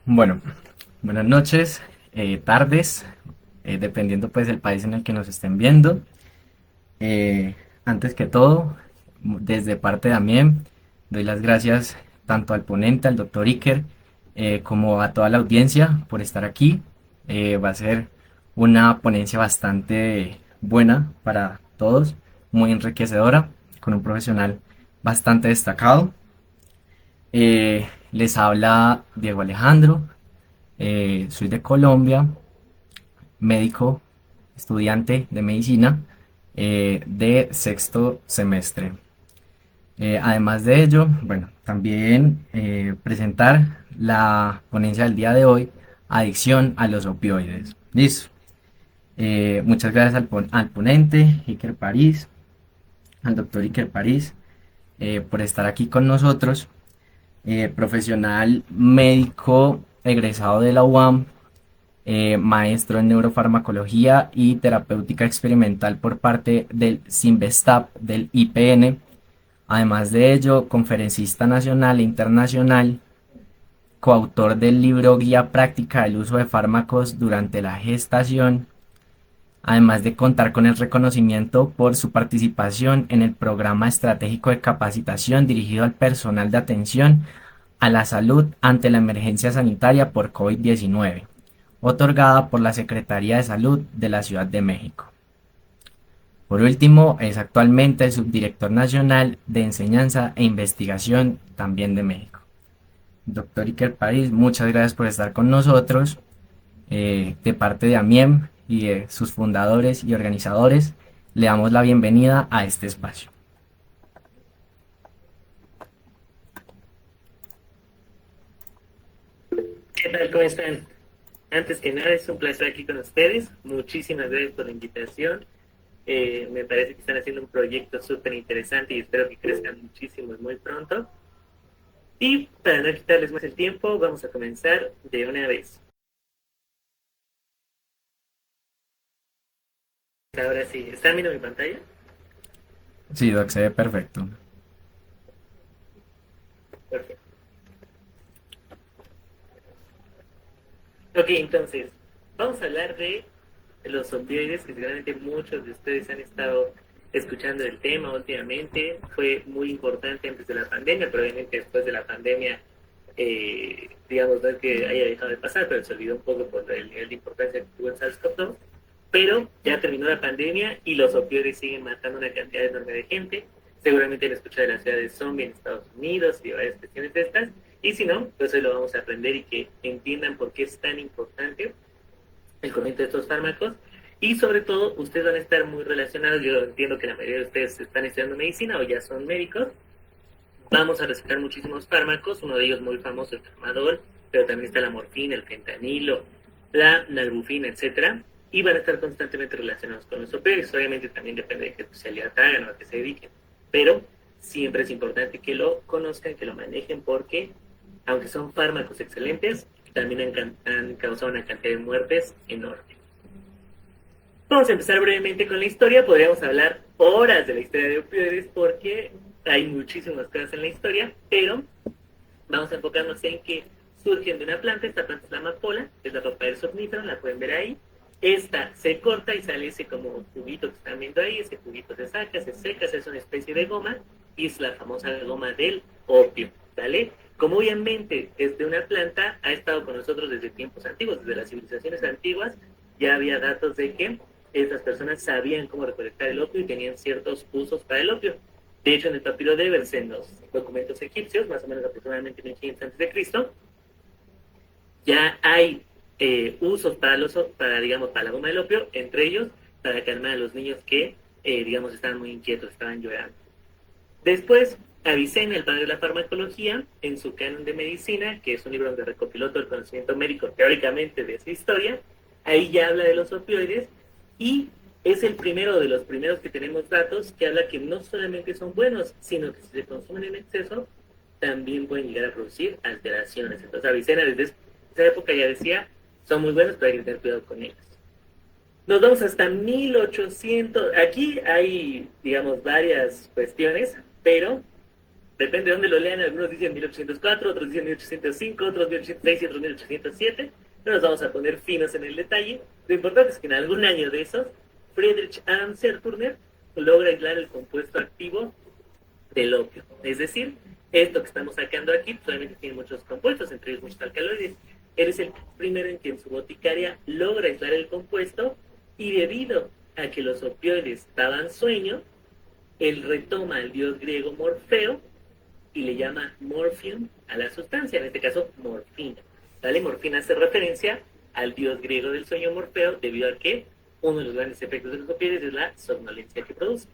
Bueno, buenas noches, tardes, dependiendo pues del país en el que nos estén viendo. Eh, Antes que todo, desde parte de AMIEM, doy las gracias tanto al ponente, al doctor Iker, como a toda la audiencia por estar aquí. Va a ser una ponencia bastante buena para todos, muy enriquecedora, con un profesional bastante destacado. Les habla Diego Alejandro. Soy de Colombia, médico, estudiante de medicina de sexto semestre. Además de ello, bueno, también presentar la ponencia del día de hoy, adicción a los opioides. Listo. Muchas gracias al ponente, Iker París, al doctor Iker París, por estar aquí con nosotros. Profesional médico egresado de la UAM, maestro en neurofarmacología y terapéutica experimental por parte del Sinvestap del IPN. Además de ello, conferencista nacional e internacional, coautor del libro Guía Práctica del Uso de Fármacos durante la Gestación, además de contar con el reconocimiento por su participación en el programa estratégico de capacitación dirigido al personal de atención a la salud ante la emergencia sanitaria por COVID-19, otorgada por la Secretaría de Salud de la Ciudad de México. Por último, es actualmente el subdirector nacional de Enseñanza e Investigación también de México. Doctor Iker París, muchas gracias por estar con nosotros. De parte de AMIEM y de sus fundadores y organizadores, le damos la bienvenida a este espacio. ¿Qué tal? ¿Cómo están? Antes que nada, es un placer aquí con ustedes. Muchísimas gracias por la invitación. Me parece que están haciendo un proyecto súper interesante y espero que crezcan muchísimo y muy pronto. Y para no quitarles más el tiempo, vamos a comenzar de una vez. Ahora sí, ¿están viendo mi pantalla? Sí, Doc, se ve perfecto. Perfecto. Ok, entonces, vamos a hablar de los opioides, que seguramente muchos de ustedes han estado escuchando el tema últimamente. Fue muy importante antes de la pandemia, pero obviamente después de la pandemia, digamos, no es que haya dejado de pasar, pero se olvidó un poco por el nivel de importancia que tuvo el SARS-CoV-2. Pero ya terminó la pandemia y los opioides siguen matando una cantidad enorme de gente. Seguramente han escuchado de la ciudad de zombie en Estados Unidos y varias cuestiones de estas. Y si no, pues hoy lo vamos a aprender y que entiendan por qué es tan importante el conocimiento de estos fármacos. Y sobre todo, ustedes van a estar muy relacionados. Yo entiendo que la mayoría de ustedes están estudiando medicina o ya son médicos. Vamos a recetar muchísimos fármacos, uno de ellos muy famoso, el tramadol, pero también está la morfina, el fentanilo, la nalbufina, etcétera, y van a estar constantemente relacionados con los opioides. Obviamente también depende de qué especialidad hagan o a qué se dediquen, pero siempre es importante que lo conozcan, que lo manejen, porque aunque son fármacos excelentes, también han causado una cantidad de muertes enorme. Vamos a empezar brevemente con la historia. Podríamos hablar horas de la historia de opioides porque hay muchísimas cosas en la historia, pero vamos a enfocarnos en que surgen de una planta. Esta planta es la amapola, es la papaya somnífera, la pueden ver ahí. Esta se corta y sale ese como juguito que están viendo ahí. Ese juguito se saca, se seca, se hace una especie de goma y es la famosa goma del opio, ¿vale? Como obviamente es de una planta, ha estado con nosotros desde tiempos antiguos, desde las civilizaciones antiguas. Ya había datos de que estas personas sabían cómo recolectar el opio y tenían ciertos usos para el opio. De hecho, en el papiro de Ebers, en los documentos egipcios, más o menos aproximadamente 1500 a.C., ya hay usos para, digamos, para la goma del opio, entre ellos para calmar a los niños que, digamos, estaban muy inquietos, estaban llorando. Después, Avicena, el padre de la farmacología, en su canon de medicina, que es un libro donde recopiló todo el conocimiento médico teóricamente de esa historia, ahí ya habla de los opioides y es el primero de los primeros que tenemos datos que habla que no solamente son buenos, sino que si se consumen en exceso, también pueden llegar a producir alteraciones. Entonces Avicena desde esa época ya decía, son muy buenos, pero hay que tener cuidado con ellos. Nos vamos hasta 1800. Aquí hay, digamos, varias cuestiones, pero Depende de dónde lo lean, algunos dicen 1804, otros dicen 1805, otros 1806 y otros 1807. No nos vamos a poner finos en el detalle. Lo importante es que en algún año de esos, Friedrich Adam Serturner logra aislar el compuesto activo del opio. Es decir, esto que estamos sacando aquí solamente tiene muchos compuestos, entre ellos muchos alcaloides. Él es el primero en que en su boticaria logra aislar el compuesto y debido a que los opioides daban sueño, él retoma al dios griego Morfeo y le llama morphium a la sustancia, en este caso morfina. ¿Vale? Morfina hace referencia al dios griego del sueño Morfeo, debido a que uno de los grandes efectos de los opioides es la somnolencia que produce.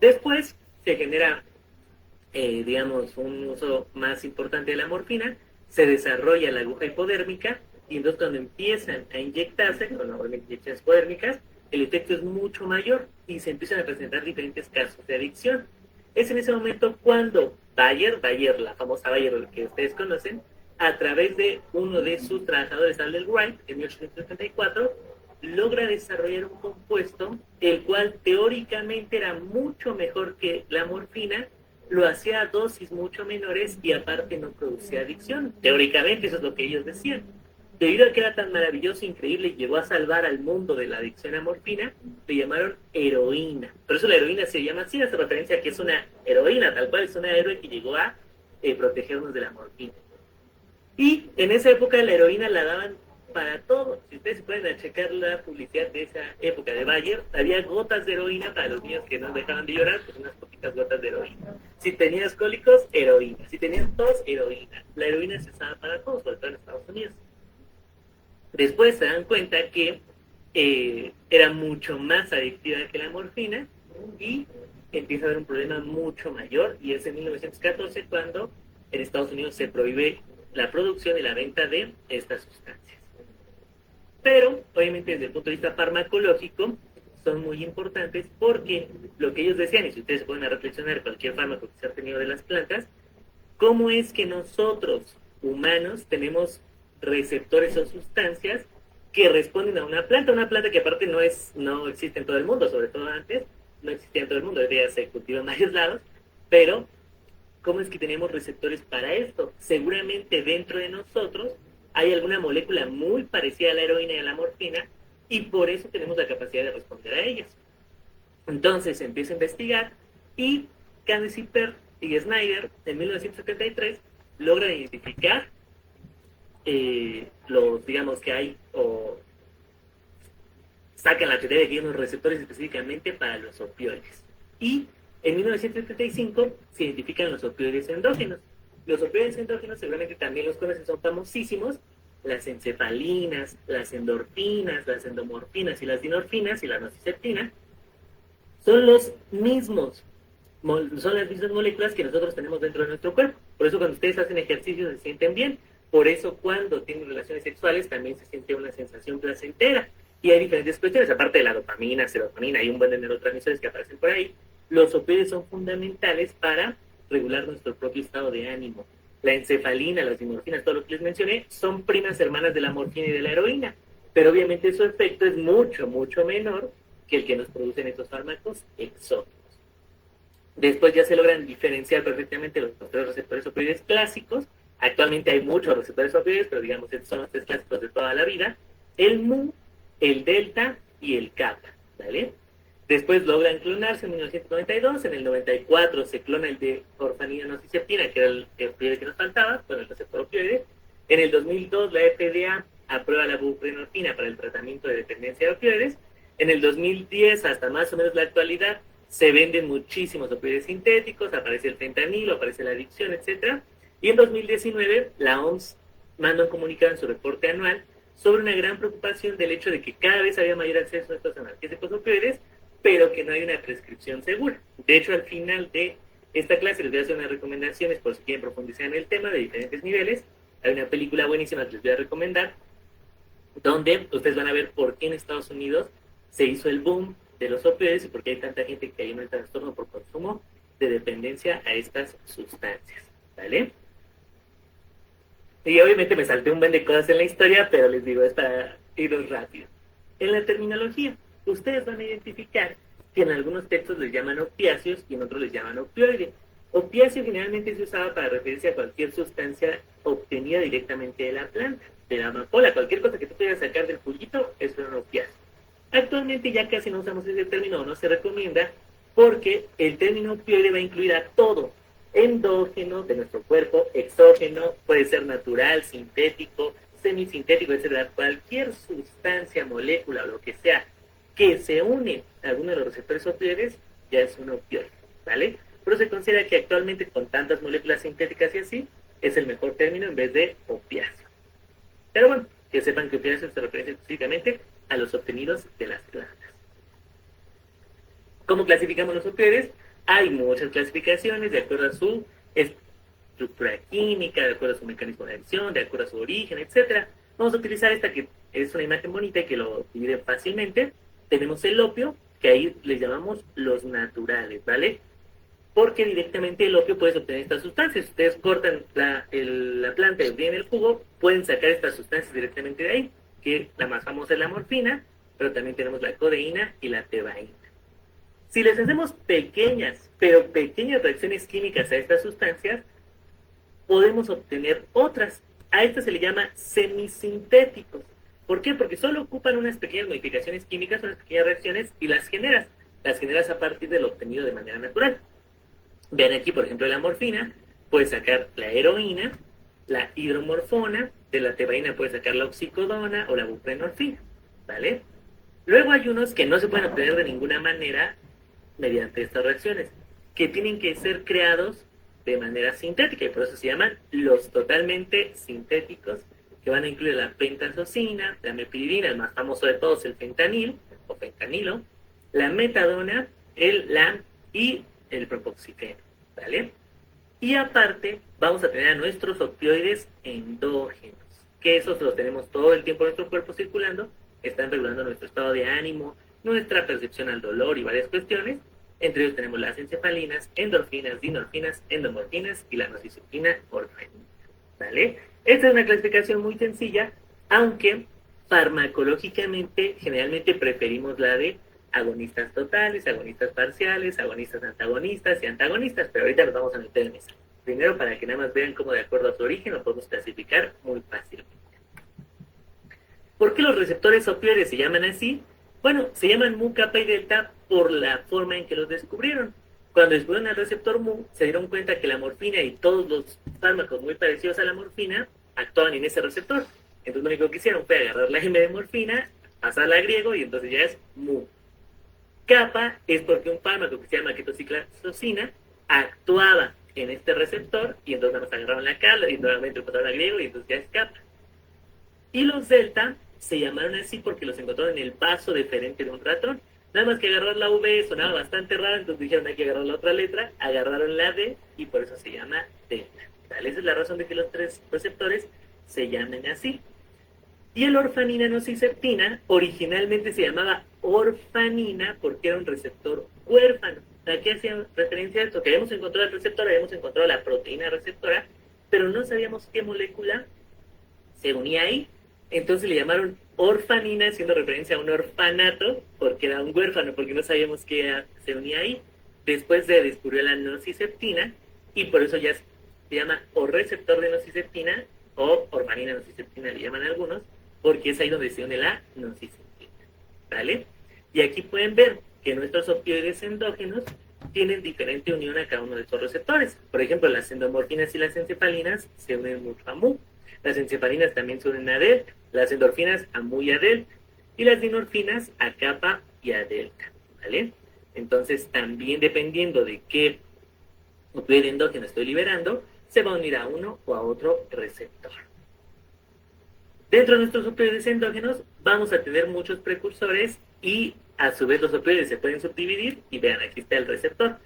Después se genera, digamos, un uso más importante de la morfina, se desarrolla la aguja hipodérmica, y entonces cuando empiezan a inyectarse, con inyecciones hipodérmicas, el efecto es mucho mayor y se empiezan a presentar diferentes casos de adicción. Es en ese momento cuando Bayer, la famosa Bayer que ustedes conocen, a través de uno de sus trabajadores, Adler Wright, en 1874, logra desarrollar un compuesto el cual teóricamente era mucho mejor que la morfina, lo hacía a dosis mucho menores y aparte no producía adicción. Teóricamente eso es lo que ellos decían. Debido a que era tan maravilloso, increíble y llegó a salvar al mundo de la adicción a morfina, le llamaron heroína. Por eso la heroína se llama así, hace referencia a que es una heroína, tal cual es una héroe que llegó a protegernos de la morfina. Y en esa época la heroína la daban para todo. Si ustedes pueden checar la publicidad de esa época de Bayer, había gotas de heroína para los niños que no dejaban de llorar, pues unas poquitas gotas de heroína. Si tenías cólicos, heroína. Si tenías tos, heroína. La heroína se usaba para todos, sobre todo en Estados Unidos. Después se dan cuenta que era mucho más adictiva que la morfina y empieza a haber un problema mucho mayor, y es en 1914 cuando en Estados Unidos se prohíbe la producción y la venta de estas sustancias. Pero, obviamente, desde el punto de vista farmacológico, son muy importantes porque lo que ellos decían, y si ustedes se pueden reflexionar cualquier fármaco que se ha tenido de las plantas, ¿cómo es que nosotros, humanos, tenemos receptores o sustancias que responden a una planta que aparte no existe en todo el mundo, sobre todo antes, no existía en todo el mundo, hoy día se cultiva en varios lados, pero ¿cómo es que tenemos receptores para esto? Seguramente dentro de nosotros hay alguna molécula muy parecida a la heroína y a la morfina, y por eso tenemos la capacidad de responder a ellas. Entonces se empieza a investigar, y Candice Perr y Snyder, en 1973, logran identificar los, digamos que hay, o sacan la teoría de que hay unos receptores específicamente para los opioides. Y en 1975 se identifican los opioides endógenos. Los opioides endógenos seguramente también los conocen, son famosísimos: las encefalinas, las endorfinas, las endomorfinas y las dinorfinas y la nociceptina. Son las mismas moléculas que nosotros tenemos dentro de nuestro cuerpo. Por eso cuando ustedes hacen ejercicio se sienten bien. Por eso cuando tienen relaciones sexuales también se siente una sensación placentera. Y hay diferentes cuestiones, aparte de la dopamina, serotonina, hay un buen de neurotransmisores que aparecen por ahí. Los opioides son fundamentales para regular nuestro propio estado de ánimo. La encefalina, las dimorfinas, todo lo que les mencioné, son primas hermanas de la morfina y de la heroína. Pero obviamente su efecto es mucho, mucho menor que el que nos producen estos fármacos exóticos. Después ya se logran diferenciar perfectamente los tres receptores opioides clásicos. Actualmente hay muchos receptores opioides, pero digamos estos son los tres clásicos de toda la vida: el mu, el delta y el kappa, ¿vale? Después logran clonarse en 1992, en el 94 se clona el de orfanina nociceptina, que era el opioide que nos faltaba, bueno, el receptor opioide. En el 2002 la FDA aprueba la buprenorfina para el tratamiento de dependencia de opioides. En el 2010, hasta más o menos la actualidad, se venden muchísimos opioides sintéticos, aparece el fentanilo, aparece la adicción, etc. Y en 2019 la OMS manda un comunicado en su reporte anual sobre una gran preocupación del hecho de que cada vez había mayor acceso a estos analgésicos opioides, pero que no hay una prescripción segura. De hecho, al final de esta clase les voy a hacer unas recomendaciones por si quieren profundizar en el tema de diferentes niveles. Hay una película buenísima que les voy a recomendar, donde ustedes van a ver por qué en Estados Unidos se hizo el boom de los opioides y por qué hay tanta gente que hay en el trastorno por consumo de dependencia a estas sustancias, ¿vale? Y obviamente me salté un buen de cosas en la historia, pero les digo, es para irnos rápido. En la terminología, ustedes van a identificar que en algunos textos les llaman opiáceos y en otros les llaman opioides. Opiáceo generalmente se usaba para referirse a cualquier sustancia obtenida directamente de la planta, de la amapola, cualquier cosa que tú puedas sacar del juguito, eso es un opiáceo. Actualmente ya casi no usamos ese término, no se recomienda, porque el término opioide va a incluir a todo, endógeno de nuestro cuerpo, exógeno, puede ser natural, sintético, semisintético, etc. Cualquier sustancia, molécula o lo que sea que se une a alguno de los receptores opioides ya es un opioide, ¿vale? Pero se considera que actualmente con tantas moléculas sintéticas y así, es el mejor término en vez de opiáceo. Pero bueno, que sepan que opiáceo se refiere específicamente a los obtenidos de las plantas. ¿Cómo clasificamos los opioides? Hay muchas clasificaciones de acuerdo a su estructura química, de acuerdo a su mecanismo de acción, de acuerdo a su origen, etc. Vamos a utilizar esta que es una imagen bonita y que lo divide fácilmente. Tenemos el opio, que ahí les llamamos los naturales, ¿vale? Porque directamente el opio puedes obtener estas sustancias. Si ustedes cortan la planta y obtienen el jugo, pueden sacar estas sustancias directamente de ahí, que la más famosa es la morfina, pero también tenemos la codeína y la tebaína. Si les hacemos pequeñas, pero pequeñas reacciones químicas a estas sustancias, podemos obtener otras. A estas se le llama semisintéticos. ¿Por qué? Porque solo ocupan unas pequeñas modificaciones químicas, unas pequeñas reacciones y las generas. Las generas a partir de lo obtenido de manera natural. Vean aquí, por ejemplo, la morfina, puedes sacar la heroína, la hidromorfona, de la tebaína puedes sacar la oxicodona o la buprenorfina, ¿vale? Luego hay unos que no se pueden obtener de ninguna manera mediante estas reacciones, que tienen que ser creados de manera sintética, y por eso se llaman los totalmente sintéticos, que van a incluir la pentazocina, la mepiridina, el más famoso de todos, el fentanil, o fentanilo, la metadona, el LAM y el propoxifeno, ¿vale? Y aparte, vamos a tener a nuestros opioides endógenos, que esos los tenemos todo el tiempo en nuestro cuerpo circulando, están regulando nuestro estado de ánimo, nuestra percepción al dolor y varias cuestiones. Entre ellos tenemos las encefalinas, endorfinas, dinorfinas, endomorfinas y la nociceptina orfanina, ¿vale? Esta es una clasificación muy sencilla, aunque farmacológicamente generalmente preferimos la de agonistas totales, agonistas parciales, agonistas antagonistas y antagonistas, pero ahorita nos vamos a meter en eso. Primero, para que nada más vean cómo de acuerdo a su origen lo podemos clasificar muy fácilmente. ¿Por qué los receptores opioides se llaman así? Bueno, se llaman mu, kappa y delta por la forma en que los descubrieron. Cuando descubrieron el receptor mu, se dieron cuenta que la morfina y todos los fármacos muy parecidos a la morfina actuaban en ese receptor. Entonces lo único que hicieron fue agarrar la M de morfina, pasarla a griego y entonces ya es mu. Kappa es porque un fármaco que se llama ketociclazosina actuaba en este receptor y entonces nada más agarraron la K y nuevamente lo pasaron a griego y entonces ya es kappa. Y los delta se llamaron así porque los encontraron en el vaso deferente de un ratón. Nada más que agarrar la V sonaba bastante raro, entonces dijeron hay que agarrar la otra letra, agarraron la D y por eso se llama delta. ¿Vale? Esa es la razón de que los tres receptores se llamen así. Y el orfanina nociceptina originalmente se llamaba orfanina porque era un receptor huérfano. ¿A qué hacía referencia a esto? Que habíamos encontrado el receptor, habíamos encontrado la proteína receptora, pero no sabíamos qué molécula se unía ahí. Entonces le llamaron orfanina, haciendo referencia a un orfanato, porque era un huérfano, porque no sabíamos qué se unía ahí. Después se descubrió la nociceptina, y por eso ya se llama o receptor de nociceptina, o orfanina nociceptina le llaman algunos, porque es ahí donde se une la nociceptina, ¿vale? Y aquí pueden ver que nuestros opioides endógenos tienen diferente unión a cada uno de estos receptores. Por ejemplo, las endomorfinas y las encefalinas se unen mucho a mu. Las encefalinas también se unen a delta, las endorfinas a mu y a delta, y las dinorfinas a kappa y a delta, ¿vale? Entonces, también dependiendo de qué opioide endógeno estoy liberando, se va a unir a uno o a otro receptor. Dentro de nuestros opioides endógenos vamos a tener muchos precursores y a su vez los opioides se pueden subdividir y vean, aquí está el receptor.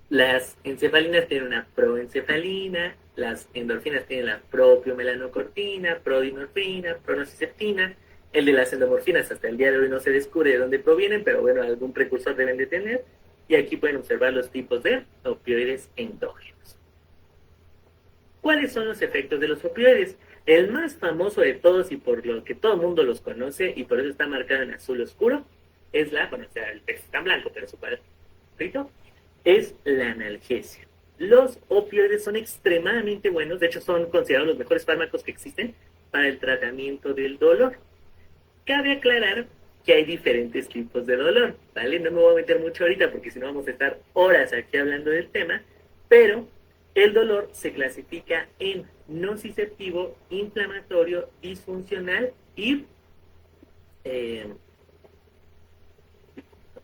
Las encefalinas tienen una proencefalina, las endorfinas tienen la propiomelanocortina, prodinorfina, pronociceptina. El de las endomorfinas hasta el día de hoy no se descubre de dónde provienen, pero bueno, algún precursor deben de tener. Y aquí pueden observar los tipos de opioides endógenos. ¿Cuáles son los efectos de los opioides? El más famoso de todos y por lo que todo el mundo los conoce y por eso está marcado en azul oscuro es bueno, o sea, el texto está en blanco, pero su cuadrito es la analgesia. Los opioides son extremadamente buenos, de hecho son considerados los mejores fármacos que existen para el tratamiento del dolor. Cabe aclarar que hay diferentes tipos de dolor, ¿vale? No me voy a meter mucho ahorita porque si no vamos a estar horas aquí hablando del tema, pero el dolor se clasifica en nociceptivo, inflamatorio, disfuncional y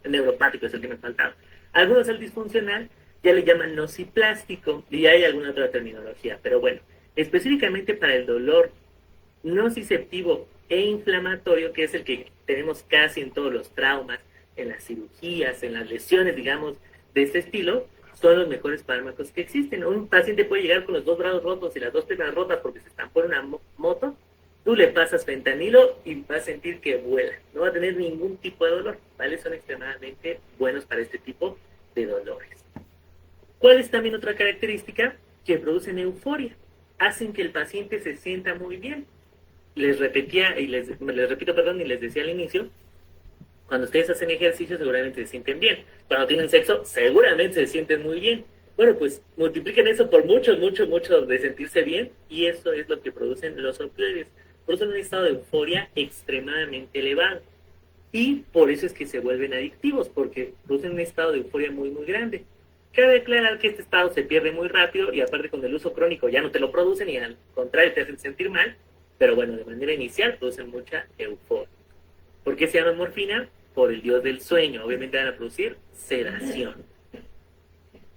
neuropático, es el que me faltaba. Algunos al disfuncional ya le llaman nociplástico y hay alguna otra terminología, pero bueno, específicamente para el dolor nociceptivo e inflamatorio, que es el que tenemos casi en todos los traumas, en las cirugías, en las lesiones, digamos, de este estilo, son los mejores fármacos que existen. Un paciente puede llegar con los 2 brazos rotos y las 2 piernas rotas porque se están por una moto, tú le pasas fentanilo y va a sentir que vuela, no va a tener ningún tipo de dolor, ¿vale? Son extremadamente buenos para este tipo de dolores. ¿Cuál es también otra característica? Que producen euforia, hacen que el paciente se sienta muy bien. Les repetía y les repito, perdón, y les decía al inicio, cuando ustedes hacen ejercicio seguramente se sienten bien. Cuando tienen sexo seguramente se sienten muy bien. Bueno, pues multipliquen eso por muchos de sentirse bien y eso es lo que producen los opioides. Producen un estado de euforia extremadamente elevado y por eso es que se vuelven adictivos, porque producen un estado de euforia muy grande. Cabe aclarar que este estado se pierde muy rápido y aparte con el uso crónico ya no te lo producen y al contrario te hacen sentir mal, pero bueno, de manera inicial producen mucha euforia. ¿Por qué se llama morfina? Por el dios del sueño, obviamente van a producir sedación.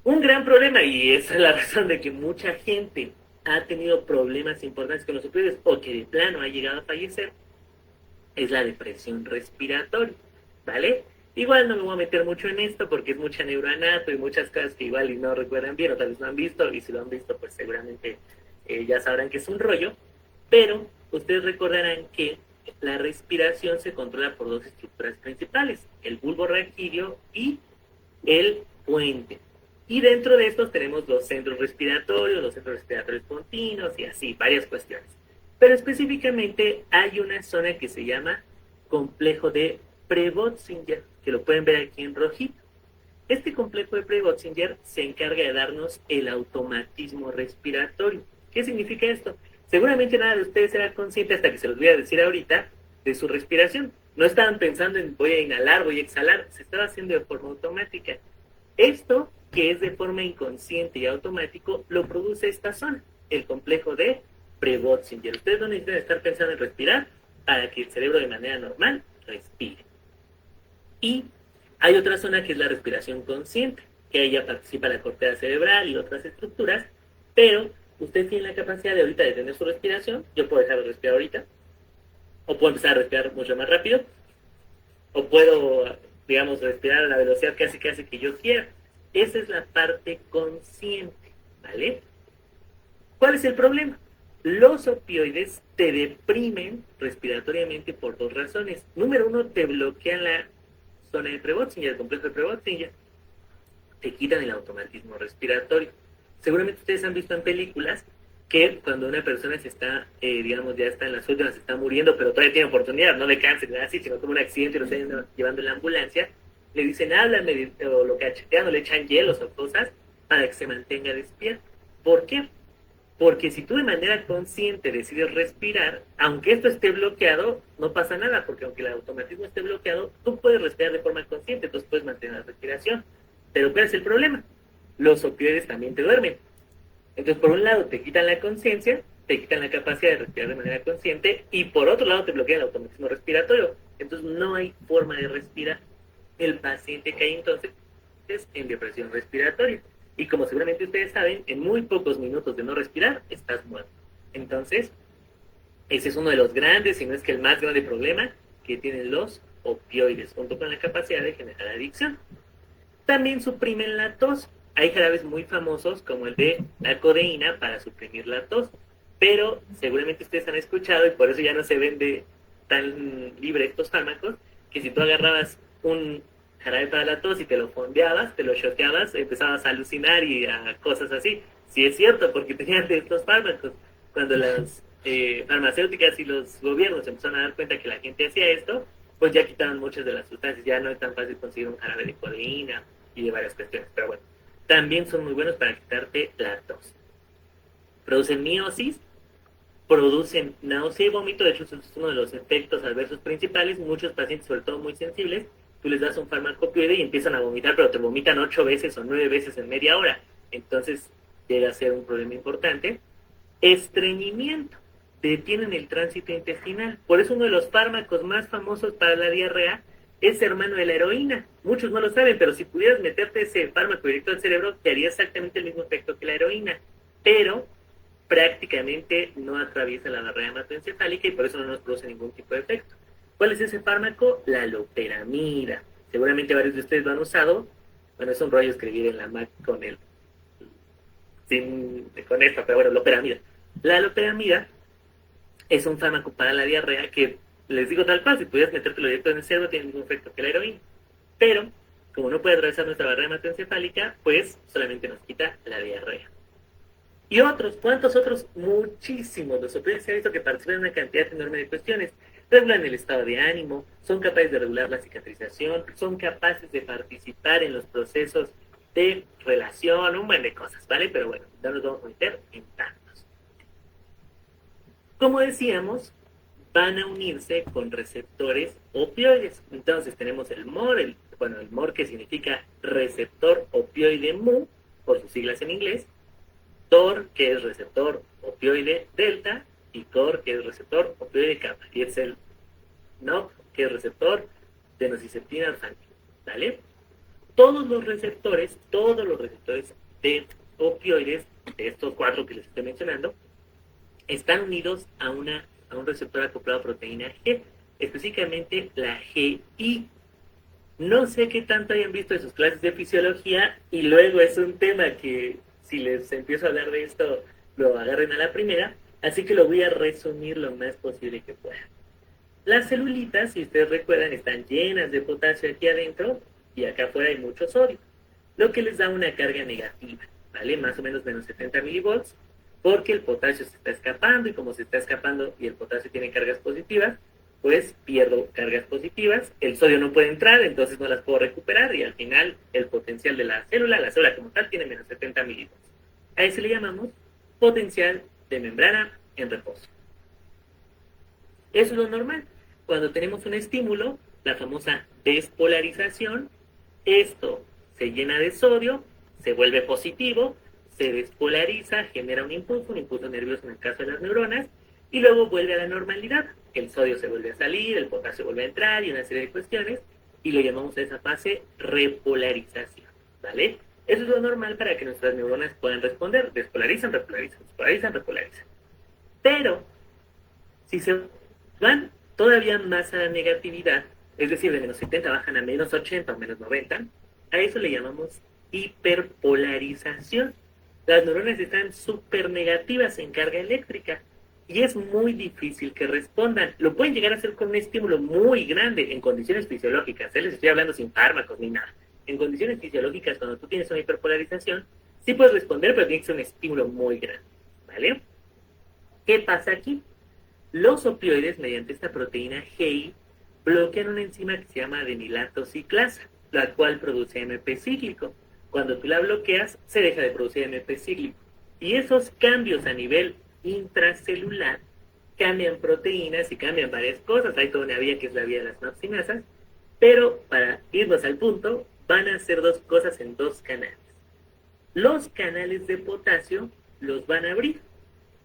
Un gran problema, y esa es la razón de que mucha gente ha tenido problemas importantes con los opioides o que de plano ha llegado a fallecer, es la depresión respiratoria, ¿vale? Igual no me voy a meter mucho en esto porque es mucha neuroanato y muchas cosas que igual y no recuerdan bien o tal vez no han visto, y si lo han visto pues seguramente ya sabrán que es un rollo, pero ustedes recordarán que la respiración se controla por 2 estructuras principales, el bulbo raquídeo y el puente. Y dentro de estos tenemos los centros respiratorios, los centros respiratorios continuos y así, varias cuestiones. Pero específicamente hay una zona que se llama complejo de Prevotzinger, que lo pueden ver aquí en rojito. Este complejo de Prevotzinger se encarga de darnos el automatismo respiratorio. ¿Qué significa esto? Seguramente nada de ustedes era consciente hasta que se los voy a decir ahorita de su respiración. No estaban pensando en voy a inhalar, voy a exhalar, se estaba haciendo de forma automática. Esto, que es de forma inconsciente y automático, lo produce esta zona, el complejo de Prevotzinger. Ustedes no necesitan estar pensando en respirar para que el cerebro de manera normal respire. Y hay otra zona que es la respiración consciente, que ahí ya participa la corteza cerebral y otras estructuras, pero usted tiene la capacidad de ahorita detener su respiración. Yo puedo dejar de respirar ahorita, o puedo empezar a respirar mucho más rápido, o puedo, digamos, respirar a la velocidad casi que yo quiera. Esa es la parte consciente, ¿vale? ¿Cuál es el problema? Los opioides te deprimen respiratoriamente por 2 razones. Número 1, te bloquean la zona de Prevotzinger, el complejo de Prevotzinger. Te quitan el automatismo respiratorio. Seguramente ustedes han visto en películas que cuando una persona se está, digamos, ya está en las últimas, se está muriendo, pero todavía tiene oportunidad, no le canse, nada así, sino tuvo un accidente y lo están llevando en la ambulancia, le dicen, háblame, o lo cachetean, o le echan hielos o cosas para que se mantenga despierto. ¿Por qué? Porque si tú de manera consciente decides respirar, aunque esto esté bloqueado, no pasa nada, porque aunque el automatismo esté bloqueado, tú puedes respirar de forma consciente, entonces puedes mantener la respiración. Pero ¿cuál es el problema? Los opioides también te duermen. Entonces, por un lado, te quitan la conciencia, te quitan la capacidad de respirar de manera consciente, y por otro lado, te bloquean el automatismo respiratorio. Entonces, no hay forma de respirar. El paciente cae entonces en depresión respiratoria. Y como seguramente ustedes saben, en muy pocos minutos de no respirar, estás muerto. Entonces, ese es uno de los grandes, si no es que el más grande problema que tienen los opioides, junto con la capacidad de generar adicción. También suprimen la tos. Hay jarabes muy famosos como el de la codeína para suprimir la tos, pero seguramente ustedes han escuchado, y por eso ya no se vende tan libre estos fármacos, que si tú agarrabas un jarabe para la tos y te lo fondeabas, te lo shoteabas, empezabas a alucinar y a cosas así. Sí es cierto, porque tenían de estos fármacos. Cuando las farmacéuticas y los gobiernos empezaron a dar cuenta que la gente hacía esto, pues ya quitaron muchas de las sustancias, ya no es tan fácil conseguir un jarabe de codeína y de varias cuestiones, pero bueno. también son muy buenos para quitarte la tos. Producen miosis, producen náusea y vómito. De hecho, es uno de los efectos adversos principales. Muchos pacientes, sobre todo muy sensibles, tú les das un fármaco opioide y empiezan a vomitar, pero te vomitan 8 veces o 9 veces en media hora. Entonces llega a ser un problema importante. Estreñimiento. Detienen el tránsito intestinal. Por eso uno de los fármacos más famosos para la diarrea es hermano de la heroína. Muchos no lo saben, pero si pudieras meterte ese fármaco directo al cerebro, te haría exactamente el mismo efecto que la heroína. Pero prácticamente no atraviesa la barrera hematoencefálica y por eso no nos produce ningún tipo de efecto. ¿Cuál es ese fármaco? La loperamida. Seguramente varios de ustedes lo han usado. Bueno, es un rollo escribir en la Mac con esto, pero bueno, loperamida. La loperamida es un fármaco para la diarrea que, les digo tal cual, si pudieras metértelo directo en el cerebro, tiene el mismo efecto que la heroína. Pero, como no puede atravesar nuestra barrera hematoencefálica, pues solamente nos quita la diarrea. Y otros, ¿cuántos otros? Muchísimos. Los opioides se ha visto que participan en una cantidad enorme de cuestiones. Regulan el estado de ánimo, son capaces de regular la cicatrización, son capaces de participar en los procesos de relación, un buen de cosas, ¿vale? Pero bueno, no nos vamos a meter en tantos. Como decíamos, van a unirse con receptores opioides. Entonces tenemos el MOR, el MOR que significa receptor opioide mu, por sus siglas en inglés, TOR, que es receptor opioide delta, y COR, que es receptor opioide kappa, y es el NOP, que es receptor de nociceptina orfántica, ¿vale? Todos los receptores de opioides, de estos 4 que les estoy mencionando, están unidos a un receptor acoplado a proteína G, específicamente la GI. No sé qué tanto hayan visto en sus clases de fisiología, y luego es un tema que, si les empiezo a hablar de esto, lo agarren a la primera, así que lo voy a resumir lo más posible que pueda. Las celulitas, si ustedes recuerdan, están llenas de potasio aquí adentro, y acá afuera hay mucho sodio, lo que les da una carga negativa, ¿vale? Más o menos menos 70 milivolts, porque el potasio se está escapando, y como se está escapando y el potasio tiene cargas positivas, pues pierdo cargas positivas, el sodio no puede entrar, entonces no las puedo recuperar, y al final el potencial de la célula como tal, tiene menos 70 milivolts. A eso le llamamos potencial de membrana en reposo. Eso es lo normal. Cuando tenemos un estímulo, la famosa despolarización, esto se llena de sodio, se vuelve positivo, se despolariza, genera un impulso nervioso en el caso de las neuronas, y luego vuelve a la normalidad. El sodio se vuelve a salir, el potasio vuelve a entrar y una serie de cuestiones, y lo llamamos a esa fase repolarización, ¿vale? Eso es lo normal para que nuestras neuronas puedan responder. Despolarizan, repolarizan, despolarizan, repolarizan. Pero, si se van todavía más a la negatividad, es decir, de menos 70 bajan a menos 80 o menos 90, a eso le llamamos hiperpolarización. Las neuronas están súper negativas en carga eléctrica y es muy difícil que respondan. Lo pueden llegar a hacer con un estímulo muy grande en condiciones fisiológicas. Les estoy hablando sin fármacos ni nada. En condiciones fisiológicas, cuando tú tienes una hiperpolarización, sí puedes responder, pero tiene que ser un estímulo muy grande, ¿vale? ¿Qué pasa aquí? Los opioides, mediante esta proteína GI, bloquean una enzima que se llama adenilato ciclasa, la cual produce AMP cíclico. Cuando tú la bloqueas, se deja de producir AMP cíclico. Y esos cambios a nivel intracelular cambian proteínas y cambian varias cosas. Hay toda una vía que es la vía de las synapsinasas, pero para irnos al punto, van a hacer 2 cosas en 2 canales. Los canales de potasio los van a abrir.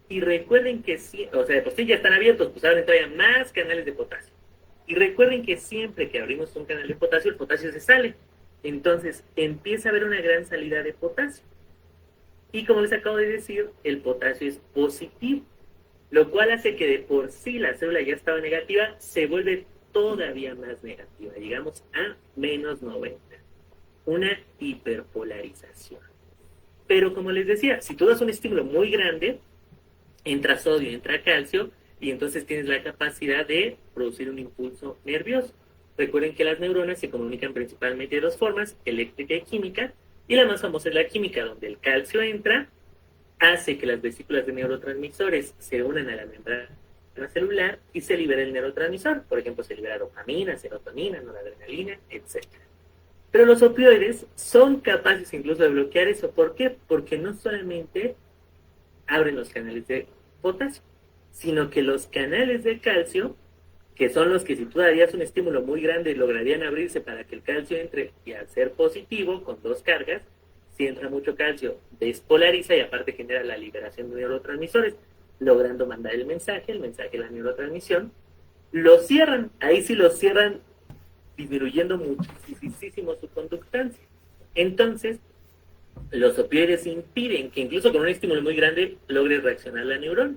Y recuerden que de por sí ya están abiertos, pues abren todavía más canales de potasio. Y recuerden que siempre que abrimos un canal de potasio, el potasio se sale. Entonces empieza a haber una gran salida de potasio. Y como les acabo de decir, el potasio es positivo, lo cual hace que de por sí la célula ya estaba negativa, se vuelve todavía más negativa. Llegamos a menos 90. Una hiperpolarización. Pero como les decía, si tú das un estímulo muy grande, entra sodio, entra calcio, y entonces tienes la capacidad de producir un impulso nervioso. Recuerden que las neuronas se comunican principalmente de 2 formas, eléctrica y química, y la más famosa es la química, donde el calcio entra, hace que las vesículas de neurotransmisores se unan a la membrana celular y se libera el neurotransmisor. Por ejemplo, se libera dopamina, serotonina, noradrenalina, etc. Pero los opioides son capaces incluso de bloquear eso. ¿Por qué? Porque no solamente abren los canales de potasio, sino que los canales de calcio, que son los que si tú darías un estímulo muy grande lograrían abrirse para que el calcio entre, y al ser positivo con dos cargas, si entra mucho calcio despolariza y aparte genera la liberación de neurotransmisores, logrando mandar el mensaje de la neurotransmisión, lo cierran, ahí sí lo cierran disminuyendo muchísimo su conductancia. Entonces, los opioides impiden que incluso con un estímulo muy grande logre reaccionar la neurona.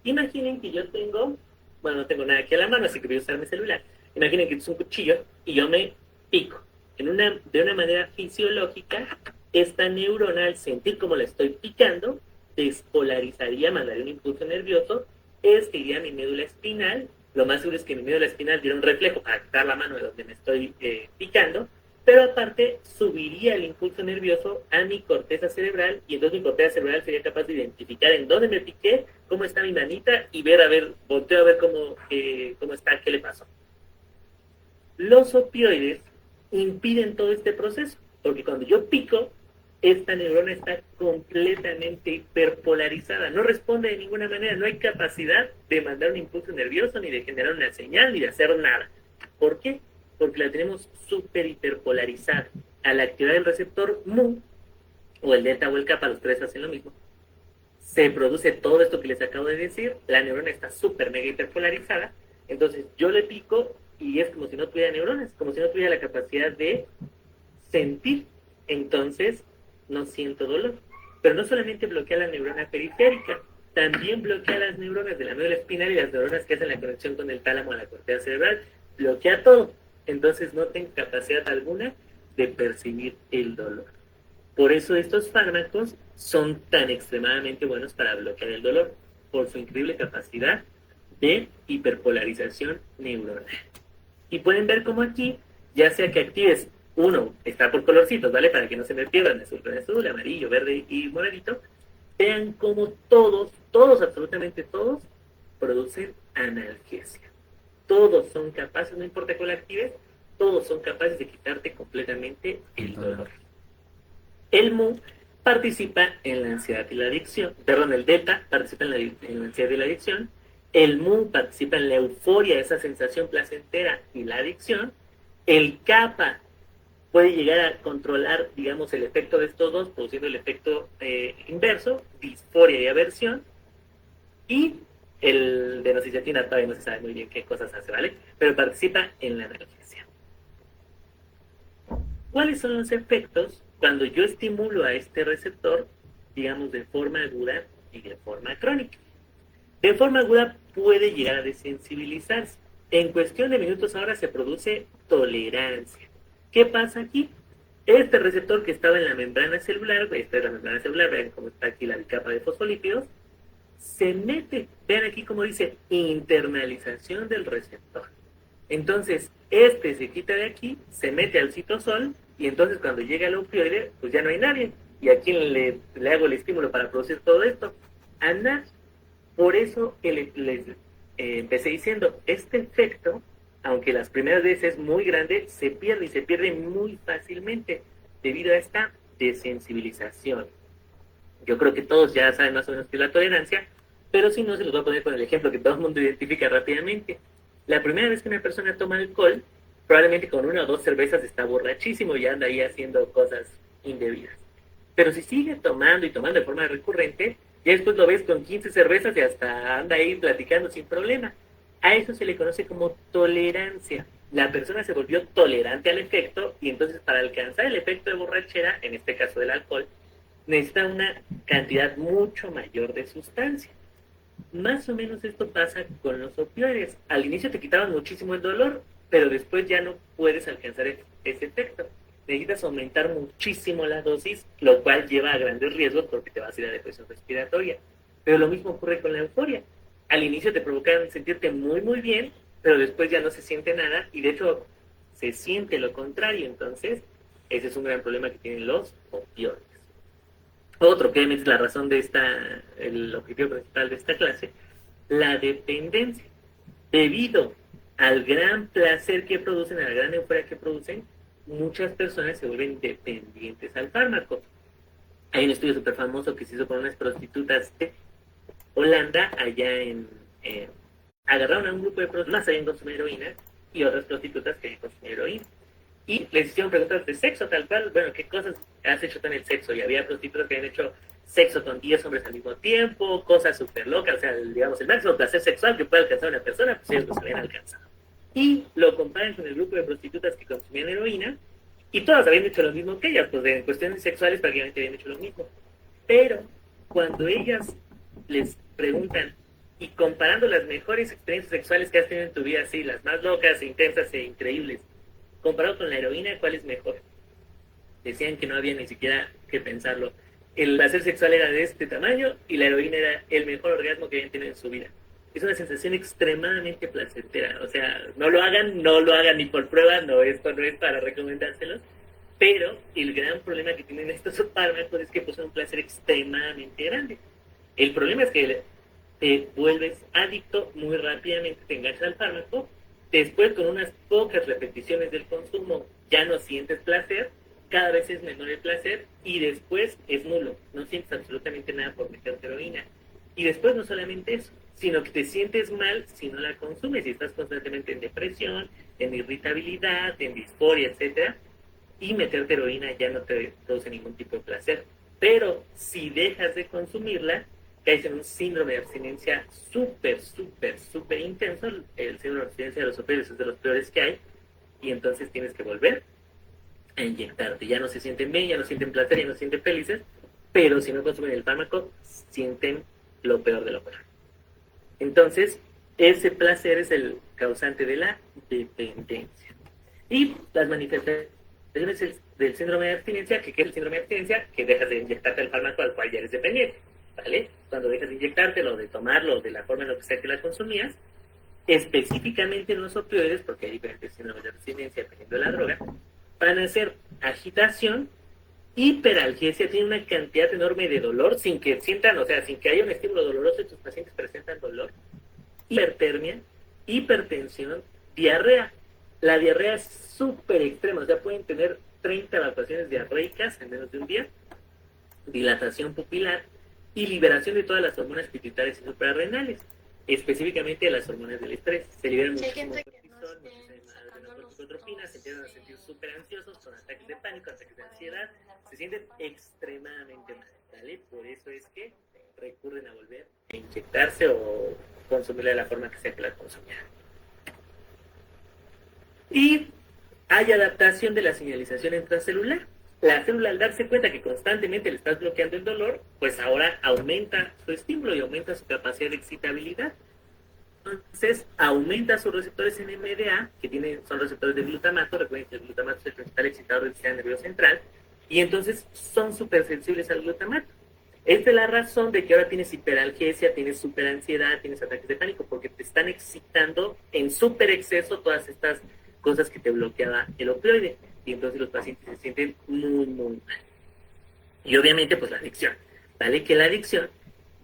Imaginen que yo tengo, bueno, no tengo nada aquí a la mano, así que voy a usar mi celular. Imaginen que es un cuchillo y yo me pico. De una manera fisiológica, esta neurona, al sentir como la estoy picando, despolarizaría, mandaría un impulso nervioso, iría a mi médula espinal. Lo más seguro es que mi médula espinal diera un reflejo para quitar la mano de donde me estoy picando, pero aparte subiría el impulso nervioso a mi corteza cerebral y entonces mi corteza cerebral sería capaz de identificar en dónde me piqué, cómo está mi manita y volteo a ver cómo está, qué le pasó. Los opioides impiden todo este proceso, porque cuando yo pico, esta neurona está completamente hiperpolarizada, no responde de ninguna manera, no hay capacidad de mandar un impulso nervioso, ni de generar una señal, ni de hacer nada. ¿Por qué? Porque la tenemos súper hiperpolarizada. Al activar el receptor mu, o el delta o el kappa, los tres hacen lo mismo, se produce todo esto que les acabo de decir, la neurona está súper mega hiperpolarizada, entonces yo le pico y es como si no tuviera neuronas, como si no tuviera la capacidad de sentir, entonces no siento dolor. Pero no solamente bloquea la neurona periférica, también bloquea las neuronas de la médula espinal y las neuronas que hacen la conexión con el tálamo a la corteza cerebral, bloquea todo, entonces no tengo capacidad alguna de percibir el dolor. Por eso estos fármacos son tan extremadamente buenos para bloquear el dolor, por su increíble capacidad de hiperpolarización neuronal. Y pueden ver como aquí, ya sea que actives uno, está por colorcitos, ¿vale? Para que no se me pierdan, azul, amarillo, verde y moradito. Vean cómo todos, absolutamente todos, producen analgesia. Todos son capaces, no importa cuál actives, todos son capaces de quitarte completamente el dolor. El mu participa en la ansiedad y la adicción, perdón, el delta participa en la ansiedad y la adicción, el mu participa en la euforia, esa sensación placentera y la adicción, el kappa puede llegar a controlar, digamos, el efecto de estos dos, produciendo el efecto inverso, disforia y aversión, y el de nociceptina todavía no se sabe muy bien qué cosas hace, ¿vale? Pero participa en la analgesia. ¿Cuáles son los efectos cuando yo estimulo a este receptor, digamos, de forma aguda y de forma crónica? De forma aguda puede llegar a desensibilizarse. En cuestión de minutos ahora se produce tolerancia. ¿Qué pasa aquí? Este receptor que estaba en la membrana celular, esta es la membrana celular, vean cómo está aquí la capa de fosfolípidos, se mete, vean aquí como dice, internalización del receptor. Entonces, este se quita de aquí, se mete al citosol, y entonces cuando llega el opioide, pues ya no hay nadie. ¿Y a quién le hago el estímulo para producir todo esto? A nadie. Por eso que les empecé diciendo, este efecto, aunque las primeras veces es muy grande, se pierde y se pierde muy fácilmente debido a esta desensibilización. Yo creo que todos ya saben más o menos qué es la tolerancia, pero si no, se los voy a poner con el ejemplo que todo el mundo identifica rápidamente. La primera vez que una persona toma alcohol, probablemente con una o dos cervezas está borrachísimo y anda ahí haciendo cosas indebidas. Pero si sigue tomando y tomando de forma recurrente, ya después lo ves con 15 cervezas y hasta anda ahí platicando sin problema. A eso se le conoce como tolerancia. La persona se volvió tolerante al efecto y entonces para alcanzar el efecto de borrachera, en este caso del alcohol, necesita una cantidad mucho mayor de sustancia. Más o menos esto pasa con los opioides. Al inicio te quitaban muchísimo el dolor, pero después ya no puedes alcanzar ese efecto. Necesitas aumentar muchísimo la dosis, lo cual lleva a grandes riesgos porque te vas a ir a depresión respiratoria. Pero lo mismo ocurre con la euforia. Al inicio te provocan sentirte muy muy bien, pero después ya no se siente nada y de hecho se siente lo contrario. Entonces, ese es un gran problema que tienen los opioides. Otro, que es la razón de el objetivo principal de esta clase, la dependencia. Debido al gran placer que producen, a la gran euforia que producen, muchas personas se vuelven dependientes al fármaco. Hay un estudio súper famoso que se hizo con unas prostitutas de Holanda, allá agarraron a un grupo de prostitutas que habían consumido heroína y otras prostitutas que habían consumido heroína. Y les hicieron preguntas de sexo, tal cual, bueno, ¿qué cosas has hecho con el sexo? Y había prostitutas que habían hecho sexo con 10 hombres al mismo tiempo, cosas súper locas, o sea, digamos, el máximo placer sexual que puede alcanzar una persona, pues ellos lo habían alcanzado. Y lo comparan con el grupo de prostitutas que consumían heroína, y todas habían hecho lo mismo que ellas, pues en cuestiones sexuales prácticamente habían hecho lo mismo. Pero cuando ellas les preguntan, y comparando las mejores experiencias sexuales que has tenido en tu vida, así, las más locas, intensas e increíbles, comparado con la heroína, ¿cuál es mejor? Decían que no había ni siquiera que pensarlo. El placer sexual era de este tamaño y la heroína era el mejor orgasmo que habían tenido en su vida. Es una sensación extremadamente placentera. O sea, no lo hagan ni por prueba, no, esto no es para recomendárselos. Pero el gran problema que tienen estos fármacos es que poseen un placer extremadamente grande. El problema es que te vuelves adicto muy rápidamente, te enganchas al fármaco, después con unas pocas repeticiones del consumo ya no sientes placer, cada vez es menor el placer y después es nulo, no sientes absolutamente nada por meter heroína. Y después no solamente eso, sino que te sientes mal si no la consumes y estás constantemente en depresión, en irritabilidad, en disforia, etcétera, y meter heroína ya no te produce ningún tipo de placer. Pero si dejas de consumirla, caes en un síndrome de abstinencia súper, súper, súper intenso. El síndrome de abstinencia de los opioides es de los peores que hay, y entonces tienes que volver a inyectarte. Ya no se sienten bien, ya no sienten placer, ya no se sienten felices, pero si no consumen el fármaco, sienten lo peor de lo peor. Entonces, ese placer es el causante de la dependencia. Y las manifestaciones del síndrome de abstinencia, ¿qué es el síndrome de abstinencia? Que dejas de inyectarte el fármaco al cual ya eres dependiente, ¿vale? Cuando dejas de inyectártelo, de tomarlo, de la forma en la que sea que la consumías, específicamente en los opioides, porque hay diferentes síndromes de abstinencia dependiendo de la droga, van a ser agitación, hiperalgesia, tiene una cantidad enorme de dolor sin que sientan, o sea, sin que haya un estímulo doloroso y tus pacientes presentan dolor, hipertermia, hipertensión, diarrea. La diarrea es súper extrema, o sea, pueden tener 30 evacuaciones diarreicas en menos de un día, dilatación pupilar y liberación de todas las hormonas pituitarias y suprarrenales, específicamente las hormonas del estrés. Se liberan muchísimo cortisol, muchísimas se empiezan a sentir súper ansiosos, con ataques de pánico, ataques de ansiedad, se sienten extremadamente mal, ¿vale? Por eso es que recurren a volver a inyectarse o consumirla de la forma que sea que la consumieran. Y hay adaptación de la señalización intracelular. La célula, al darse cuenta que constantemente le estás bloqueando el dolor, pues ahora aumenta su estímulo y aumenta su capacidad de excitabilidad. Entonces aumenta sus receptores NMDA, que son receptores de glutamato. Recuerden que el glutamato es el principal excitador del sistema nervioso central, y entonces son súper sensibles al glutamato. Esta es la razón de que ahora tienes hiperalgesia, tienes superansiedad, tienes ataques de pánico, porque te están excitando en súper exceso todas estas cosas que te bloqueaba el opioide, y entonces los pacientes se sienten muy, muy mal. Y obviamente, pues la adicción, ¿vale? Que la adicción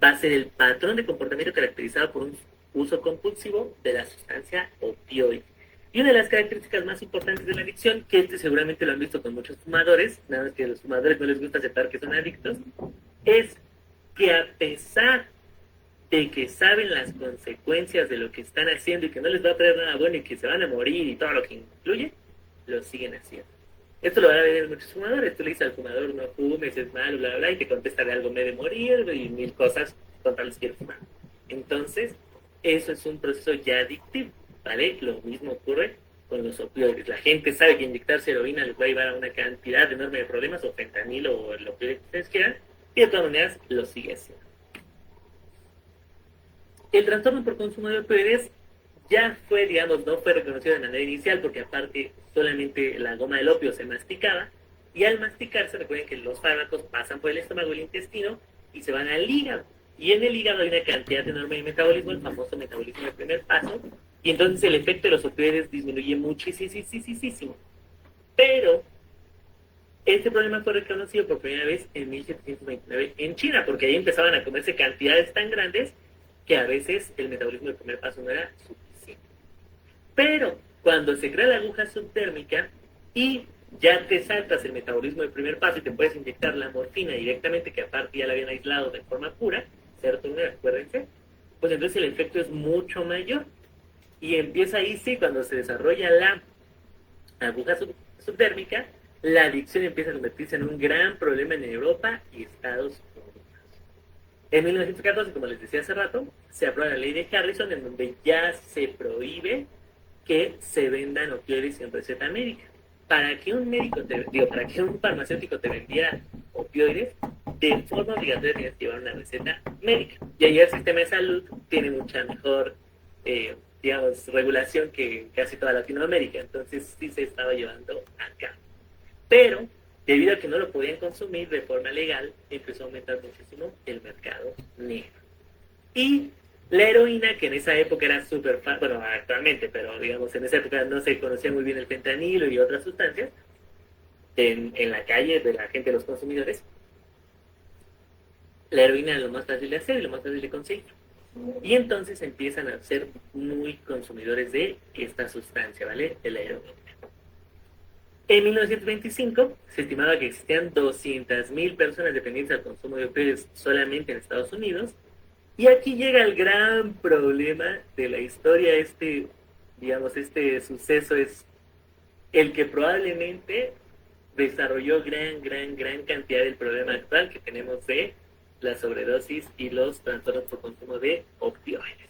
va a ser el patrón de comportamiento caracterizado por un uso compulsivo de la sustancia opioide. Y una de las características más importantes de la adicción, que seguramente lo han visto con muchos fumadores, nada más que a los fumadores no les gusta aceptar que son adictos, es que a pesar de que saben las consecuencias de lo que están haciendo y que no les va a traer nada bueno y que se van a morir y todo lo que incluye, lo siguen haciendo. Esto lo van a ver muchos fumadores. Tú le dices al fumador, no fumes, es malo, bla, bla, bla, y te contesta de algo, me de morir y mil cosas con tal de quiero fumar. Entonces, eso es un proceso ya adictivo, ¿vale? Lo mismo ocurre con los opioides. La gente sabe que inyectarse heroína les va a llevar a una cantidad enorme de problemas, o fentanilo, o el opioide que ustedes quieran, y de todas maneras lo sigue haciendo. El trastorno por consumo de opioides ya fue, digamos, no fue reconocido de manera inicial, porque aparte solamente la goma del opio se masticaba, y al masticarse, recuerden que los fármacos pasan por el estómago y el intestino y se van al hígado. Y en el hígado hay una cantidad enorme de metabolismo, el famoso metabolismo del primer paso, y entonces el efecto de los opioides disminuye muchísimo. Pero este problema fue reconocido por primera vez en 1729 en China, porque ahí empezaban a comerse cantidades tan grandes que a veces el metabolismo del primer paso no era suficiente. Pero cuando se crea la aguja subtérmica y ya te saltas el metabolismo del primer paso y te puedes inyectar la morfina directamente, que aparte ya la habían aislado de forma pura, serotonina, acuérdense, pues entonces el efecto es mucho mayor. Y empieza ahí, sí, cuando se desarrolla la aguja subdérmica, la adicción empieza a convertirse en un gran problema en Europa y Estados Unidos. En 1914, como les decía hace rato, se aprueba la ley de Harrison, en donde ya se prohíbe que se vendan opioides sin receta médica. Para que un médico para que un farmacéutico te vendiera opioides, de forma obligatoria tienes que llevar una receta médica. Y ahí el sistema de salud tiene mucha mejor, digamos, regulación que casi toda Latinoamérica. Entonces sí se estaba llevando a cabo. Pero, debido a que no lo podían consumir de forma legal, empezó a aumentar muchísimo el mercado negro. Y la heroína, que en esa época era súper fácil, bueno, actualmente, pero digamos en esa época no se conocía muy bien el fentanilo y otras sustancias, en la calle de la gente, de los consumidores, la heroína era lo más fácil de hacer y lo más fácil de conseguir. Y entonces empiezan a ser muy consumidores de esta sustancia, ¿vale? De la heroína. En 1925 se estimaba que existían 200.000 personas dependientes al consumo de opioides solamente en Estados Unidos. Y aquí llega el gran problema de la historia. Digamos, este suceso es el que probablemente desarrolló gran cantidad del problema actual que tenemos de la sobredosis y los trastornos por consumo de opioides.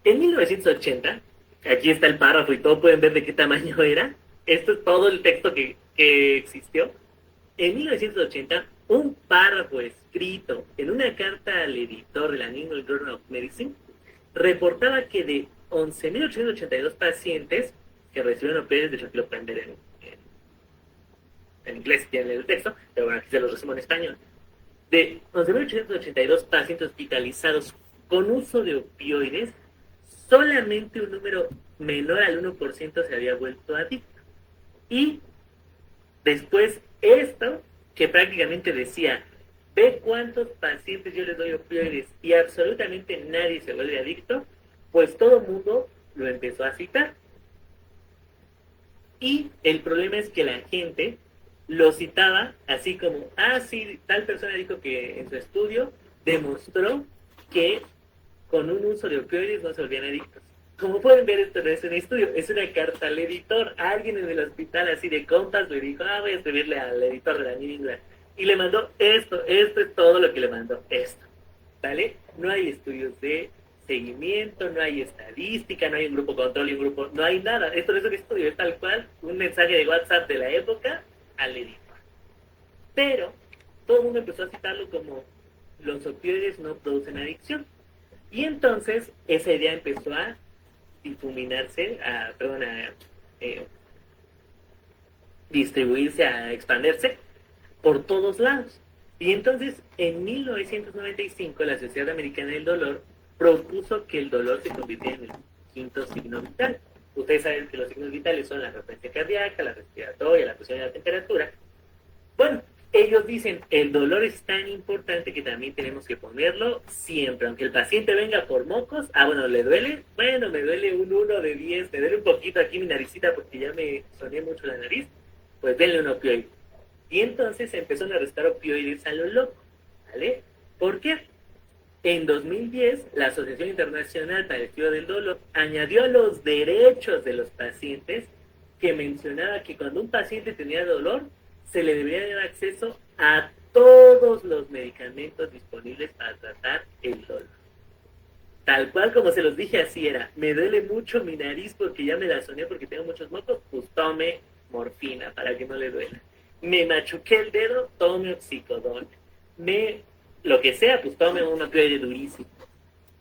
En 1980, aquí está el párrafo y todo pueden ver de qué tamaño era. Esto es todo el texto que existió. En 1980, un párrafo escrito en una carta al editor de la New England Journal of Medicine reportaba que de 11.882 pacientes que recibieron opioides, de hecho aquí lo pueden ver en inglés si tienen el texto, pero bueno, aquí se los resumo en español. De 11.882 pacientes hospitalizados con uso de opioides, solamente un número menor al 1% se había vuelto adicto. Y después esto, que prácticamente decía, ve cuántos pacientes yo les doy opioides y absolutamente nadie se vuelve adicto, pues todo el mundo lo empezó a citar. Y el problema es que la gente lo citaba así como, sí, tal persona dijo que en su estudio demostró que con un uso de opioides no se volvían adictos. Como pueden ver, esto no es un estudio, es una carta al editor. Alguien en el hospital así de compas le dijo, voy a escribirle al editor de la New England. Y le mandó esto es todo lo que le mandó, esto. ¿Vale? No hay estudios de seguimiento, no hay estadística, no hay un grupo control y un grupo, no hay nada. Esto no es un estudio, es tal cual un mensaje de WhatsApp de la época al editor. Pero todo el mundo empezó a citarlo como los opioides no producen adicción. Y entonces esa idea empezó a difuminarse, a distribuirse, a expandirse por todos lados. Y entonces en 1995 la Sociedad Americana del Dolor propuso que el dolor se convirtiera en el quinto signo vital. Ustedes saben que los signos vitales son la frecuencia cardíaca, la respiratoria, la presión y la temperatura. Bueno, ellos dicen, el dolor es tan importante que también tenemos que ponerlo siempre, aunque el paciente venga por mocos, bueno, ¿le duele? Bueno, me duele un 1 de 10, me duele un poquito aquí mi naricita porque ya me soné mucho la nariz, pues denle un opioide. Y entonces se empezaron a restar opioides a lo loco, ¿vale? ¿Por qué? En 2010, la Asociación Internacional para el Estudio del Dolor añadió a los derechos de los pacientes que mencionaba que cuando un paciente tenía dolor, se le debería dar acceso a todos los medicamentos disponibles para tratar el dolor. Tal cual como se los dije, así era. Me duele mucho mi nariz porque ya me la soné porque tengo muchos mocos, pues tome morfina para que no le duela. Me machuqué el dedo, tome oxicodona. Lo que sea, pues tome un opioide durísimo.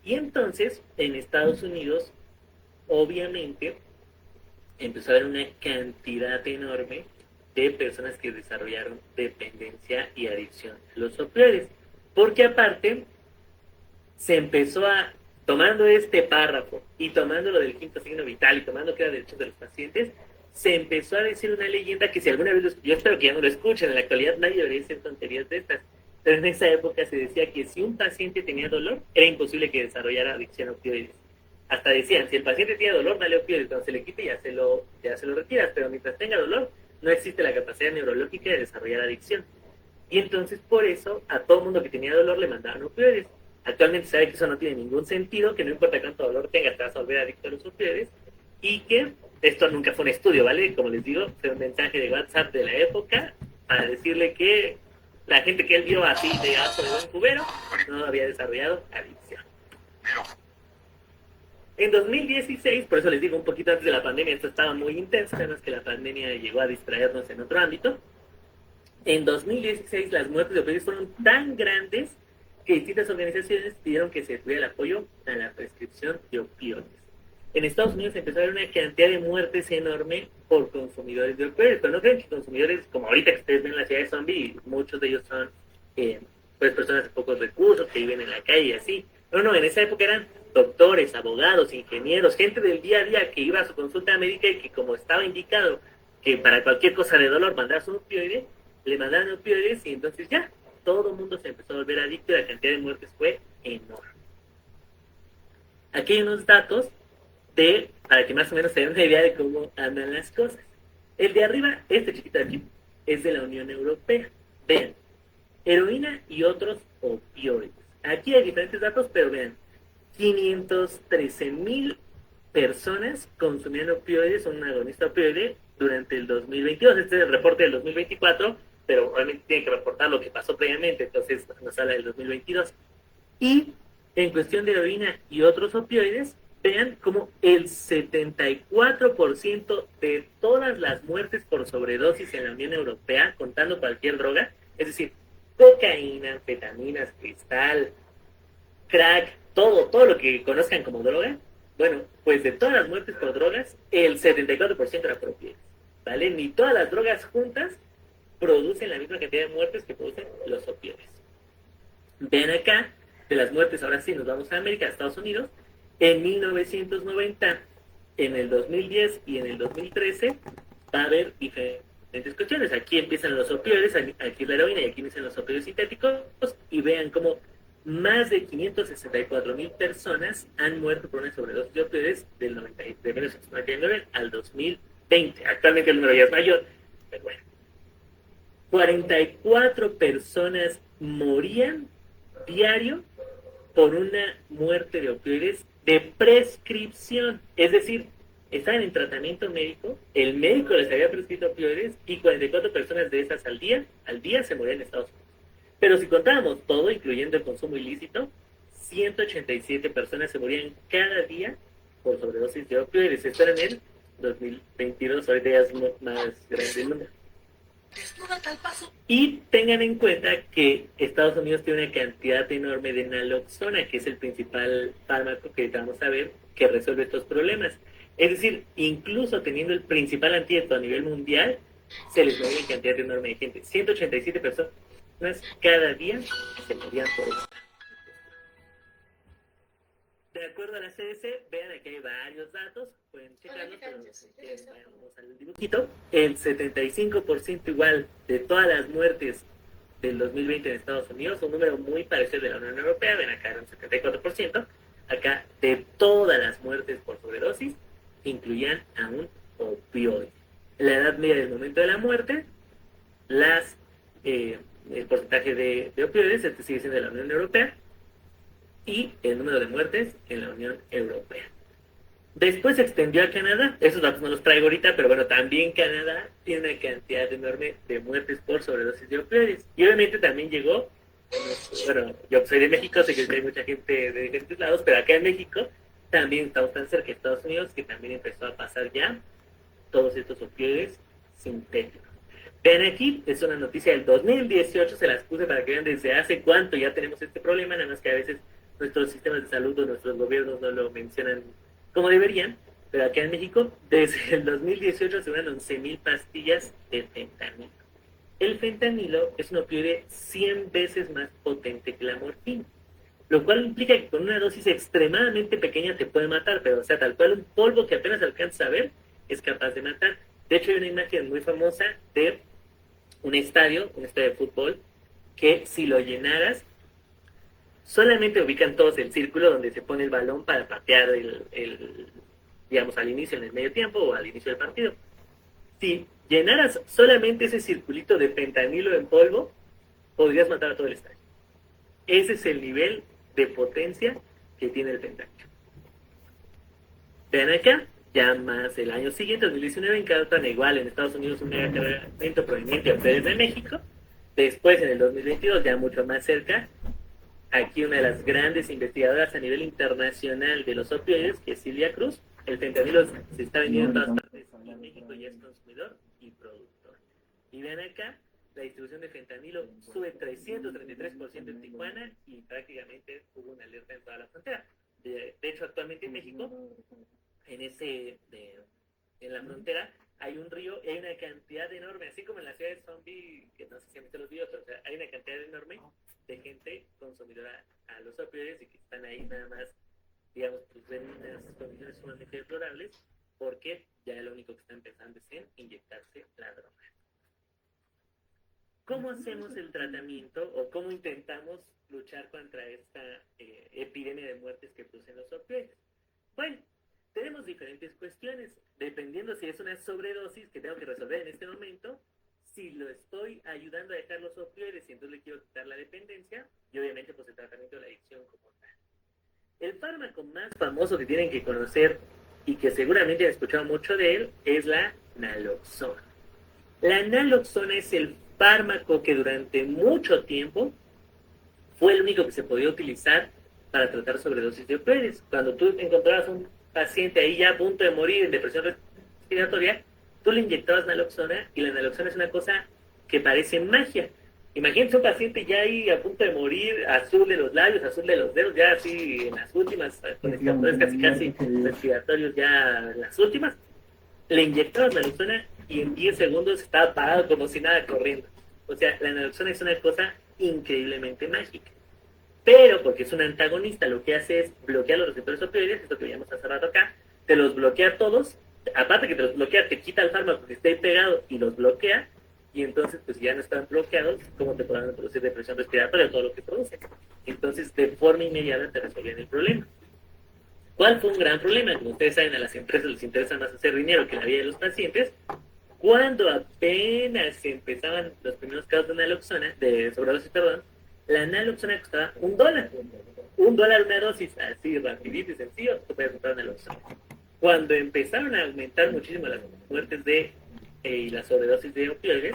Y entonces, en Estados Unidos, obviamente, empezó a haber una cantidad enorme de personas que desarrollaron dependencia y adicción a los opioides. Porque aparte, se empezó a, tomando este párrafo y tomando lo del quinto signo vital y tomando que era derechos de los pacientes, se empezó a decir una leyenda que si alguna vez, yo espero que ya no lo escuchen, en la actualidad nadie debería decir tonterías de estas, pero en esa época se decía que si un paciente tenía dolor, era imposible que desarrollara adicción a opioides. Hasta decían, si el paciente tiene dolor, dale opioides, cuando se le quite ya se lo retiras, pero mientras tenga dolor, no existe la capacidad neurológica de desarrollar adicción. Y entonces por eso a todo mundo que tenía dolor le mandaban opioides. Actualmente se sabe que eso no tiene ningún sentido, que no importa cuánto dolor tengas, te vas a volver adicto a los opioides, y que esto nunca fue un estudio, ¿vale? Como les digo, fue un mensaje de WhatsApp de la época para decirle que la gente que él vio así de aso de buen cubero no había desarrollado adicción. En 2016, por eso les digo un poquito antes de la pandemia, esto estaba muy intenso, además que la pandemia llegó a distraernos en otro ámbito. En 2016 las muertes de opioides fueron tan grandes que distintas organizaciones pidieron que se tuviera el apoyo a la prescripción de opioides. En Estados Unidos empezó a haber una cantidad de muertes enorme por consumidores de opioides, pero no creen que consumidores, como ahorita que ustedes ven en la ciudad de zombie, muchos de ellos son pues personas de pocos recursos que viven en la calle y así. No, en esa época eran doctores, abogados, ingenieros, gente del día a día que iba a su consulta médica y que como estaba indicado que para cualquier cosa de dolor mandas un opioide, le mandaron opioides y entonces ya, todo el mundo se empezó a volver adicto y la cantidad de muertes fue enorme. Aquí hay unos datos para que más o menos se den una idea de cómo andan las cosas. El de arriba, este chiquito de aquí, es de la Unión Europea. Vean, heroína y otros opioides. Aquí hay diferentes datos, pero vean, 513,000 personas consumían opioides, un agonista opioide, durante el 2022. Este es el reporte del 2024, pero realmente tiene que reportar lo que pasó previamente, entonces nos habla del 2022. Y en cuestión de heroína y otros opioides, vean como el 74% de todas las muertes por sobredosis en la Unión Europea, contando cualquier droga, es decir, cocaína, anfetaminas, cristal, crack, todo lo que conozcan como droga, bueno, pues de todas las muertes por drogas, el 74% era por opioides, ¿vale? Ni todas las drogas juntas producen la misma cantidad de muertes que producen los opioides. Vean acá, de las muertes, ahora sí, nos vamos a América, a Estados Unidos, en 1990, en el 2010 y en el 2013, va a haber diferentes cuestiones. Aquí empiezan los opioides, aquí la heroína y aquí empiezan los opioides sintéticos, y vean cómo más de 564,000 personas han muerto por una sobredosis de opioides de 1999 al 2020. Actualmente el número ya es mayor, pero bueno. 44 personas morían diario por una muerte de opioides de prescripción. Es decir, estaban en tratamiento médico, el médico les había prescrito opioides y 44 personas de esas al día se morían en Estados Unidos. Pero si contábamos todo, incluyendo el consumo ilícito, 187 personas se morían cada día por sobredosis de opioides. Esto era en el 2022, ahorita ya es más grande el número. Y tengan en cuenta que Estados Unidos tiene una cantidad enorme de naloxona, que es el principal fármaco que vamos a ver que resuelve estos problemas. Es decir, incluso teniendo el principal antídoto a nivel mundial, se les muere una cantidad enorme de gente. 187 personas cada día se morían por eso. De acuerdo a la CDC, vean aquí hay varios datos, pueden checarlos, pero vamos al dibujito. El 75% igual de todas las muertes del 2020 en Estados Unidos, un número muy parecido de la Unión Europea, ven acá era un 74%, acá de todas las muertes por sobredosis incluían a un opioide. La edad media del momento de la muerte, el porcentaje de opioides, este sigue siendo de la Unión Europea, y el número de muertes en la Unión Europea. Después se extendió a Canadá, esos datos no los traigo ahorita, pero bueno, también Canadá tiene una cantidad enorme de muertes por sobredosis de opioides. Y obviamente también llegó, bueno, yo soy de México, sé que hay mucha gente de diferentes lados, pero acá en México también estamos tan cerca de Estados Unidos que también empezó a pasar ya todos estos opioides sintéticos. Vean aquí, es una noticia del 2018, se las puse para que vean desde hace cuánto ya tenemos este problema, nada más que a veces nuestros sistemas de salud o nuestros gobiernos no lo mencionan como deberían, pero acá en México, desde el 2018 se unan 11,000 pastillas de fentanilo. El fentanilo es un opioide 100 veces más potente que la morfina, lo cual implica que con una dosis extremadamente pequeña te puede matar, pero o sea, tal cual un polvo que apenas alcanzas a ver es capaz de matar. De hecho, hay una imagen muy famosa de un estadio de fútbol, que si lo llenaras, solamente ubican todos el círculo donde se pone el balón para patear digamos, al inicio, en el medio tiempo o al inicio del partido. Si llenaras solamente ese circulito de fentanilo en polvo, podrías matar a todo el estadio. Ese es el nivel de potencia que tiene el fentanilo. Vean acá, ya más el año siguiente, 2019, incautan igual en Estados Unidos un megacargamento proveniente de México. Después, en el 2022, ya mucho más cerca, aquí una de las grandes investigadoras a nivel internacional de los opioides, que es Silvia Cruz. El fentanilo se está vendiendo en todas partes y México ya es consumidor y productor. Y vean acá, la distribución de fentanilo sube 333% en Tijuana y prácticamente hubo una alerta en toda la frontera. De hecho, actualmente en México, en la frontera, hay un río y hay una cantidad enorme, así como en la ciudad de Zombie, que no sé si han visto los videos, pero o sea, hay una cantidad enorme de gente consumidora a los opioides y que están ahí nada más, digamos, pues en unas condiciones sumamente deplorables, porque ya lo único que están pensando es en inyectarse la droga. ¿Cómo hacemos el tratamiento o cómo intentamos luchar contra esta epidemia de muertes que producen los opioides? Bueno, tenemos diferentes cuestiones, dependiendo si es una sobredosis que tengo que resolver en este momento, si lo estoy ayudando a dejar los opioides y entonces le quiero quitar la dependencia, y obviamente pues el tratamiento de la adicción como tal. El fármaco más famoso que tienen que conocer y que seguramente han escuchado mucho de él es la naloxona. La naloxona es el fármaco que durante mucho tiempo fue el único que se podía utilizar para tratar sobredosis de opioides. Cuando tú encontrabas un paciente ahí ya a punto de morir en depresión respiratoria, tú le inyectabas naloxona y la naloxona es una cosa que parece magia. Imagínense un paciente ya ahí a punto de morir, azul de los labios, azul de los dedos, ya así en las últimas, con escapadores casi respiratorios ya en las últimas, le inyectabas naloxona y en 10 segundos estaba parado como si nada corriendo. O sea, la naloxona es una cosa increíblemente mágica. Pero, porque es un antagonista, lo que hace es bloquear los receptores opioides, esto que veíamos hace rato acá, te los bloquea todos, aparte que te los bloquea, te quita el fármaco que esté pegado y los bloquea, y entonces pues ya no están bloqueados, ¿cómo te podrán producir depresión respiratoria o todo lo que produce? Entonces, de forma inmediata te resolvían el problema. ¿Cuál fue un gran problema? Como ustedes saben, a las empresas les interesa más hacer dinero que la vida de los pacientes. Cuando apenas empezaban los primeros casos de naloxona, de sobredosis, perdón, la naloxona costaba $1. $1 una dosis, así rapidito y sencillo, tú puedes comprar naloxona. Cuando empezaron a aumentar muchísimo las muertes y las sobredosis de opioides,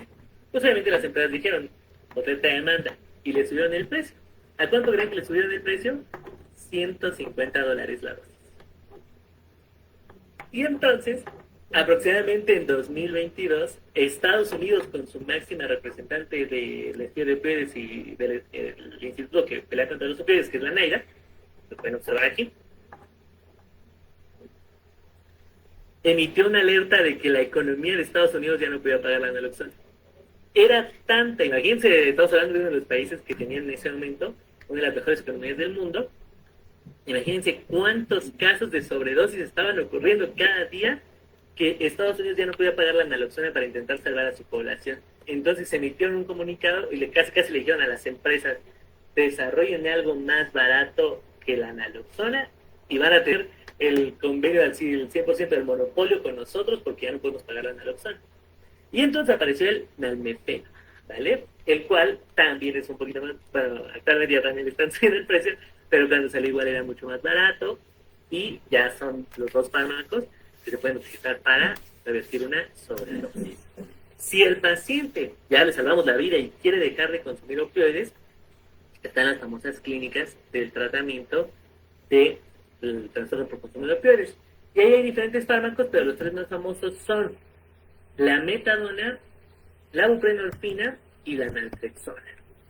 pues obviamente las empresas dijeron, oferta de demanda, y le subieron el precio. ¿A cuánto creen que le subieron el precio? $150 la dosis. Y entonces, aproximadamente en 2022, Estados Unidos, con su máxima representante de la estudio de opioides y del instituto que pelea contra los opioides, que es la NAIRA, lo pueden observar aquí, emitió una alerta de que la economía de Estados Unidos ya no podía pagar la naloxona. Era tanta, imagínense, estamos hablando de uno de los países que tenían en ese momento una de las mejores economías del mundo. Imagínense cuántos casos de sobredosis estaban ocurriendo cada día que Estados Unidos ya no podía pagar la naloxona para intentar salvar a su población. Entonces se emitieron un comunicado y casi le dijeron a las empresas, desarrollen algo más barato que la naloxona y van a tener el convenio del 100% del monopolio con nosotros porque ya no podemos pagar la naloxona. Y entonces apareció el nalmefeno, ¿vale? El cual también es un poquito más, bueno, actualmente ya también están subiendo el precio, pero cuando salió igual era mucho más barato y ya son los dos fármacos que se pueden utilizar para revertir una sobredosis. Si el paciente ya le salvamos la vida y quiere dejar de consumir opioides, están las famosas clínicas del tratamiento del trastorno por consumo de opioides. Y ahí hay diferentes fármacos, pero los tres más famosos son la metadona, la buprenorfina y la naltrexona,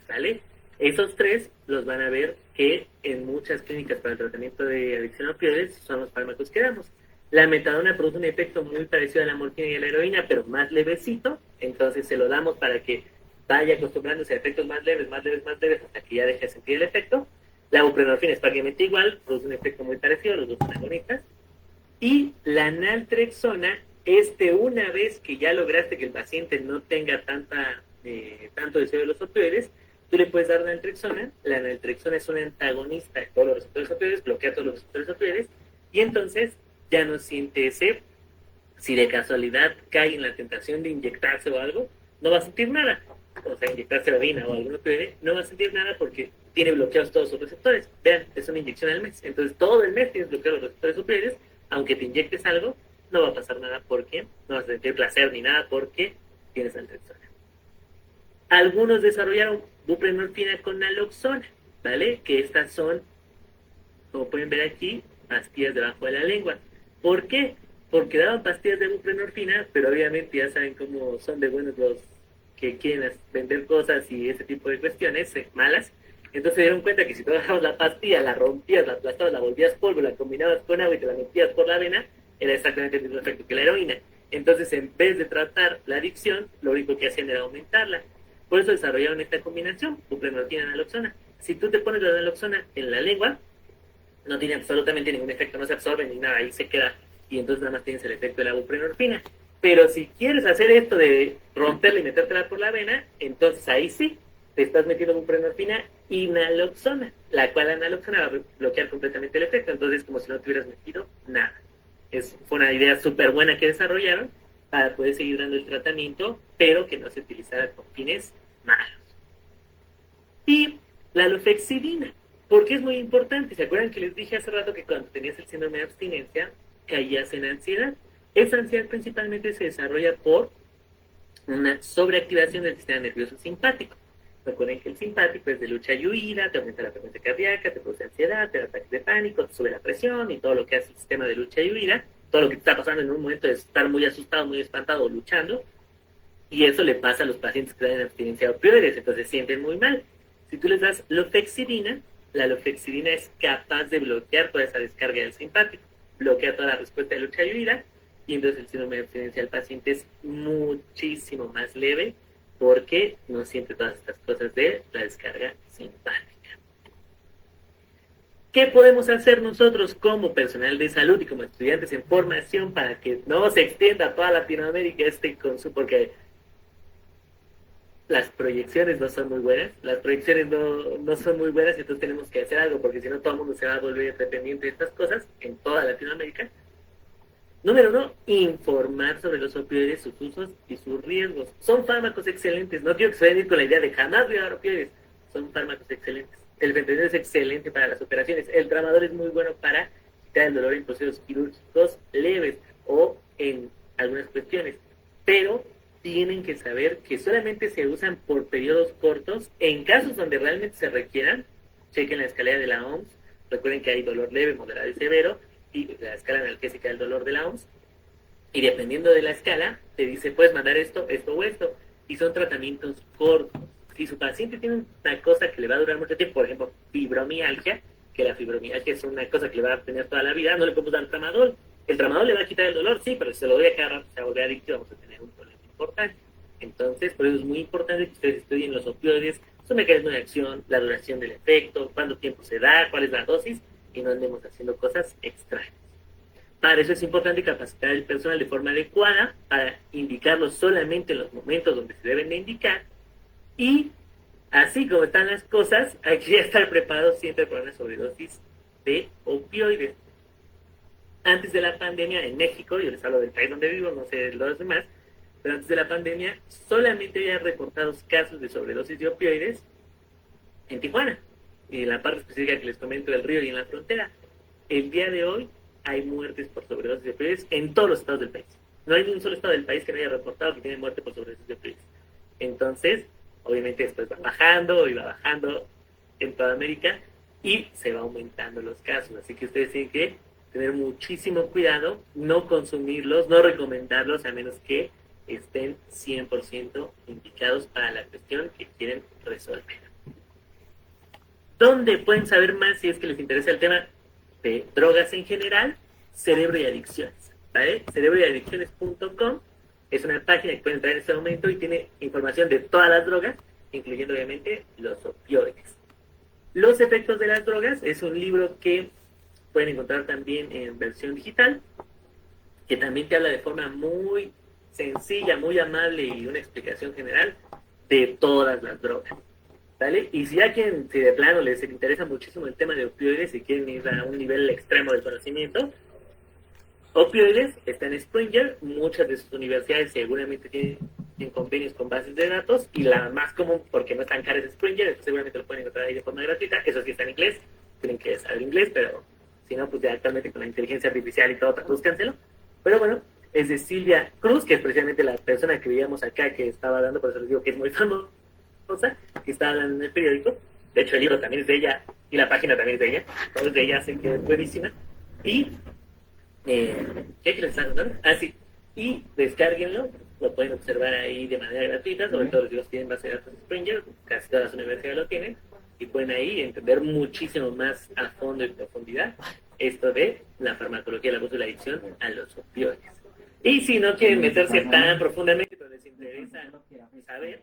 ¿vale? Esos tres los van a ver que en muchas clínicas para el tratamiento de adicción a opioides son los fármacos que damos. La metadona produce un efecto muy parecido a la morfina y a la heroína, pero más levecito, entonces se lo damos para que vaya acostumbrándose a efectos más leves, hasta que ya deje de sentir el efecto. La buprenorfina es prácticamente igual, produce un efecto muy parecido, los dos son agonistas. Y la naltrexona es de una vez que ya lograste que el paciente no tenga tanto deseo de los opioides, tú le puedes dar naltrexona. La naltrexona es un antagonista de todos los receptores opioides, bloquea todos los receptores opioides, y entonces ya no siente ese Si de casualidad cae en la tentación de inyectarse o algo, no va a sentir nada. O sea, inyectarse heroína o algún opioide, no va a sentir nada porque tiene bloqueados todos sus receptores. Vean, es una inyección al mes. Entonces, todo el mes tienes bloqueados los receptores opioides. Aunque te inyectes algo, no va a pasar nada porque no vas a sentir placer ni nada porque tienes naltrexona. Algunos desarrollaron buprenorfina con naloxona, ¿vale? Que estas son, como pueden ver aquí, pastillas debajo de la lengua. ¿Por qué? Porque daban pastillas de buprenorfina, pero obviamente ya saben cómo son de buenos los que quieren vender cosas y ese tipo de cuestiones malas. Entonces se dieron cuenta que si tú agarrabas la pastilla, la rompías, la aplastabas, la volvías polvo, la combinabas con agua y te la metías por la vena, era exactamente el mismo efecto que la heroína. Entonces, en vez de tratar la adicción, lo único que hacían era aumentarla. Por eso desarrollaron esta combinación, buprenorfina y naloxona. Si tú te pones la naloxona en la lengua, no tiene absolutamente ningún efecto, no se absorbe ni nada, ahí se queda. Y entonces nada más tienes el efecto de la buprenorfina. Pero si quieres hacer esto de romperla y metértela por la vena, entonces ahí sí, te estás metiendo buprenorfina y naloxona, la cual la naloxona va a bloquear completamente el efecto, entonces como si no te hubieras metido nada. Fue una idea súper buena que desarrollaron para poder seguir dando el tratamiento, pero que no se utilizara con fines malos. Y la lofexidina, porque es muy importante. ¿Se acuerdan que les dije hace rato que cuando tenías el síndrome de abstinencia caías en ansiedad? Esa ansiedad principalmente se desarrolla por una sobreactivación del sistema nervioso simpático. Recuerden que el simpático es de lucha y huida, te aumenta la frecuencia cardíaca, te produce ansiedad, te da ataques de pánico, te sube la presión y todo lo que hace el sistema de lucha y huida, todo lo que te está pasando en un momento de estar muy asustado, muy espantado o luchando, y eso le pasa a los pacientes que dan abstinencia de opioides, entonces se sienten muy mal. Si tú les das lofexidina, la lofexidina es capaz de bloquear toda esa descarga del simpático, bloquea toda la respuesta de lucha y huida, y entonces el síndrome de abstinencia del paciente es muchísimo más leve porque no siente todas estas cosas de la descarga simpática. ¿Qué podemos hacer nosotros como personal de salud y como estudiantes en formación para que no se extienda a toda Latinoamérica este consumo? Porque las proyecciones no son muy buenas, las proyecciones no son muy buenas, entonces tenemos que hacer algo, porque si no todo el mundo se va a volver dependiente de estas cosas en toda Latinoamérica. Número 1, informar sobre los opioides, sus usos y sus riesgos. Son fármacos excelentes, no quiero que se vayan a ir con la idea de jamás voy a dar opioides, son fármacos excelentes. El fentanilo es excelente para las operaciones, el tramadol es muy bueno para quitar el dolor en procesos quirúrgicos leves o en algunas cuestiones, pero tienen que saber que solamente se usan por periodos cortos en casos donde realmente se requieran. Chequen la escalera de la OMS, recuerden que hay dolor leve, moderado y severo, y la escala analgésica del dolor de la OMS, y dependiendo de la escala, te dice, puedes mandar esto, esto o esto, y son tratamientos cortos. Si su paciente tiene una cosa que le va a durar mucho tiempo, por ejemplo, fibromialgia, que la fibromialgia es una cosa que le va a tener toda la vida, no le podemos dar tramadol. El tramadol le va a quitar el dolor, sí, pero si se lo doy a cada rato, se va a volver adictivo, vamos a tener un problema importante. Entonces, por eso es muy importante que ustedes estudien los opioides, su mecanismo de acción, la duración del efecto, cuánto tiempo se da, cuál es la dosis, y no andemos haciendo cosas extrañas. Para eso es importante capacitar al personal de forma adecuada para indicarlos solamente en los momentos donde se deben de indicar, y así como están las cosas, hay que estar preparados siempre para una sobredosis de opioides. Antes de la pandemia en México, yo les hablo del país donde vivo, no sé de los demás, pero antes de la pandemia solamente había reportados casos de sobredosis de opioides en Tijuana, y en la parte específica que les comento del río y en la frontera. El día de hoy hay muertes por sobredosis de opioides en todos los estados del país. No hay ni un solo estado del país que no haya reportado que tiene muerte por sobredosis de opioides. Entonces, obviamente después va bajando y va bajando en toda América y se va aumentando los casos. Así que ustedes tienen que tener muchísimo cuidado, no consumirlos, no recomendarlos a menos que estén 100% indicados para la cuestión que quieren resolver. ¿Dónde pueden saber más si es que les interesa el tema de drogas en general? Cerebro y Adicciones, ¿vale? cerebroyadicciones.com es una página que pueden entrar en este momento y tiene información de todas las drogas, incluyendo obviamente los opioides. Los efectos de las drogas es un libro que pueden encontrar también en versión digital, que también te habla de forma muy sencilla, muy amable y una explicación general de todas las drogas, ¿vale? Y si a quien si de plano les interesa muchísimo el tema de opioides y quieren ir a un nivel extremo del conocimiento, opioides está en Springer. Muchas de sus universidades seguramente tienen convenios con bases de datos, y la más común, porque no es tan cara, es Springer. Esto seguramente lo pueden encontrar ahí de forma gratuita. Eso sí está en inglés, tienen que saber inglés, pero si no, pues ya actualmente con la inteligencia artificial y todo, búscanselo. Pero bueno, es de Silvia Cruz, que es precisamente la persona que veíamos acá, que estaba dando, por eso les digo que es muy famosa, que está hablando en el periódico. De hecho, el libro también es de ella y la página también es de ella. Todo es de ella, así que es buenísima. Y, ¿qué les están contando? Ah, sí. Y descárguenlo, lo pueden observar ahí de manera gratuita, sobre todo los que tienen base de datos de Springer, casi todas las universidades lo tienen, y pueden ahí entender muchísimo más a fondo y profundidad esto de la farmacología, el abuso y la adicción a los opioides. Y si no quieren meterse tan profundamente, pero les interesa saber,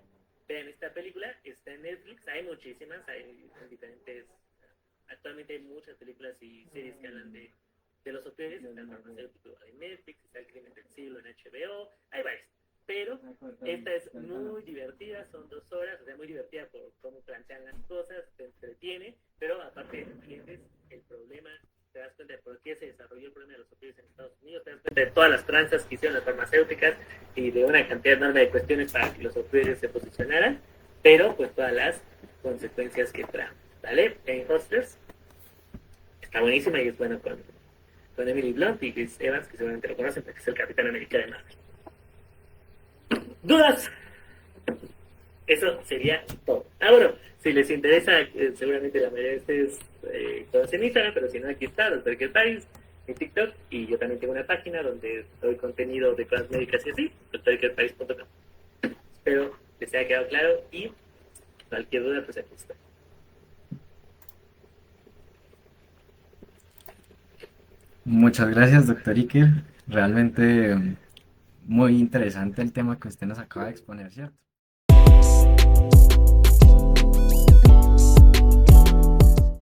vean esta película, está en Netflix, hay muchísimas, hay diferentes, actualmente hay muchas películas y series que hablan de los opioides. Está el farmacéutico en Netflix, está el crimen del siglo en HBO, hay varias. Pero esta es muy divertida, son 2 horas, o sea, muy divertida por cómo plantean las cosas, te entretiene, pero aparte entiendes el problema, te das cuenta de por qué se desarrolló el problema de los opioides en Estados Unidos, te das cuenta de todas las tranzas que hicieron las farmacéuticas y de una cantidad enorme de cuestiones para que los opioides se posicionaran, pero pues todas las consecuencias que traen, ¿vale? En Hustlers está buenísima y es bueno con Emily Blunt y Chris Evans, que seguramente lo conocen porque es el Capitán América de Marvel. ¿Dudas? Eso sería todo. Bueno, si les interesa, seguramente la mayoría de ustedes conocen Instagram, pero si no, aquí está, Dr. Iker Paris, en TikTok, y yo también tengo una página donde doy contenido de cosas médicas y así, drikerparis.com. Espero les haya quedado claro y cualquier duda, pues aquí está. Muchas gracias, doctor Iker. Realmente muy interesante el tema que usted nos acaba de exponer, ¿cierto?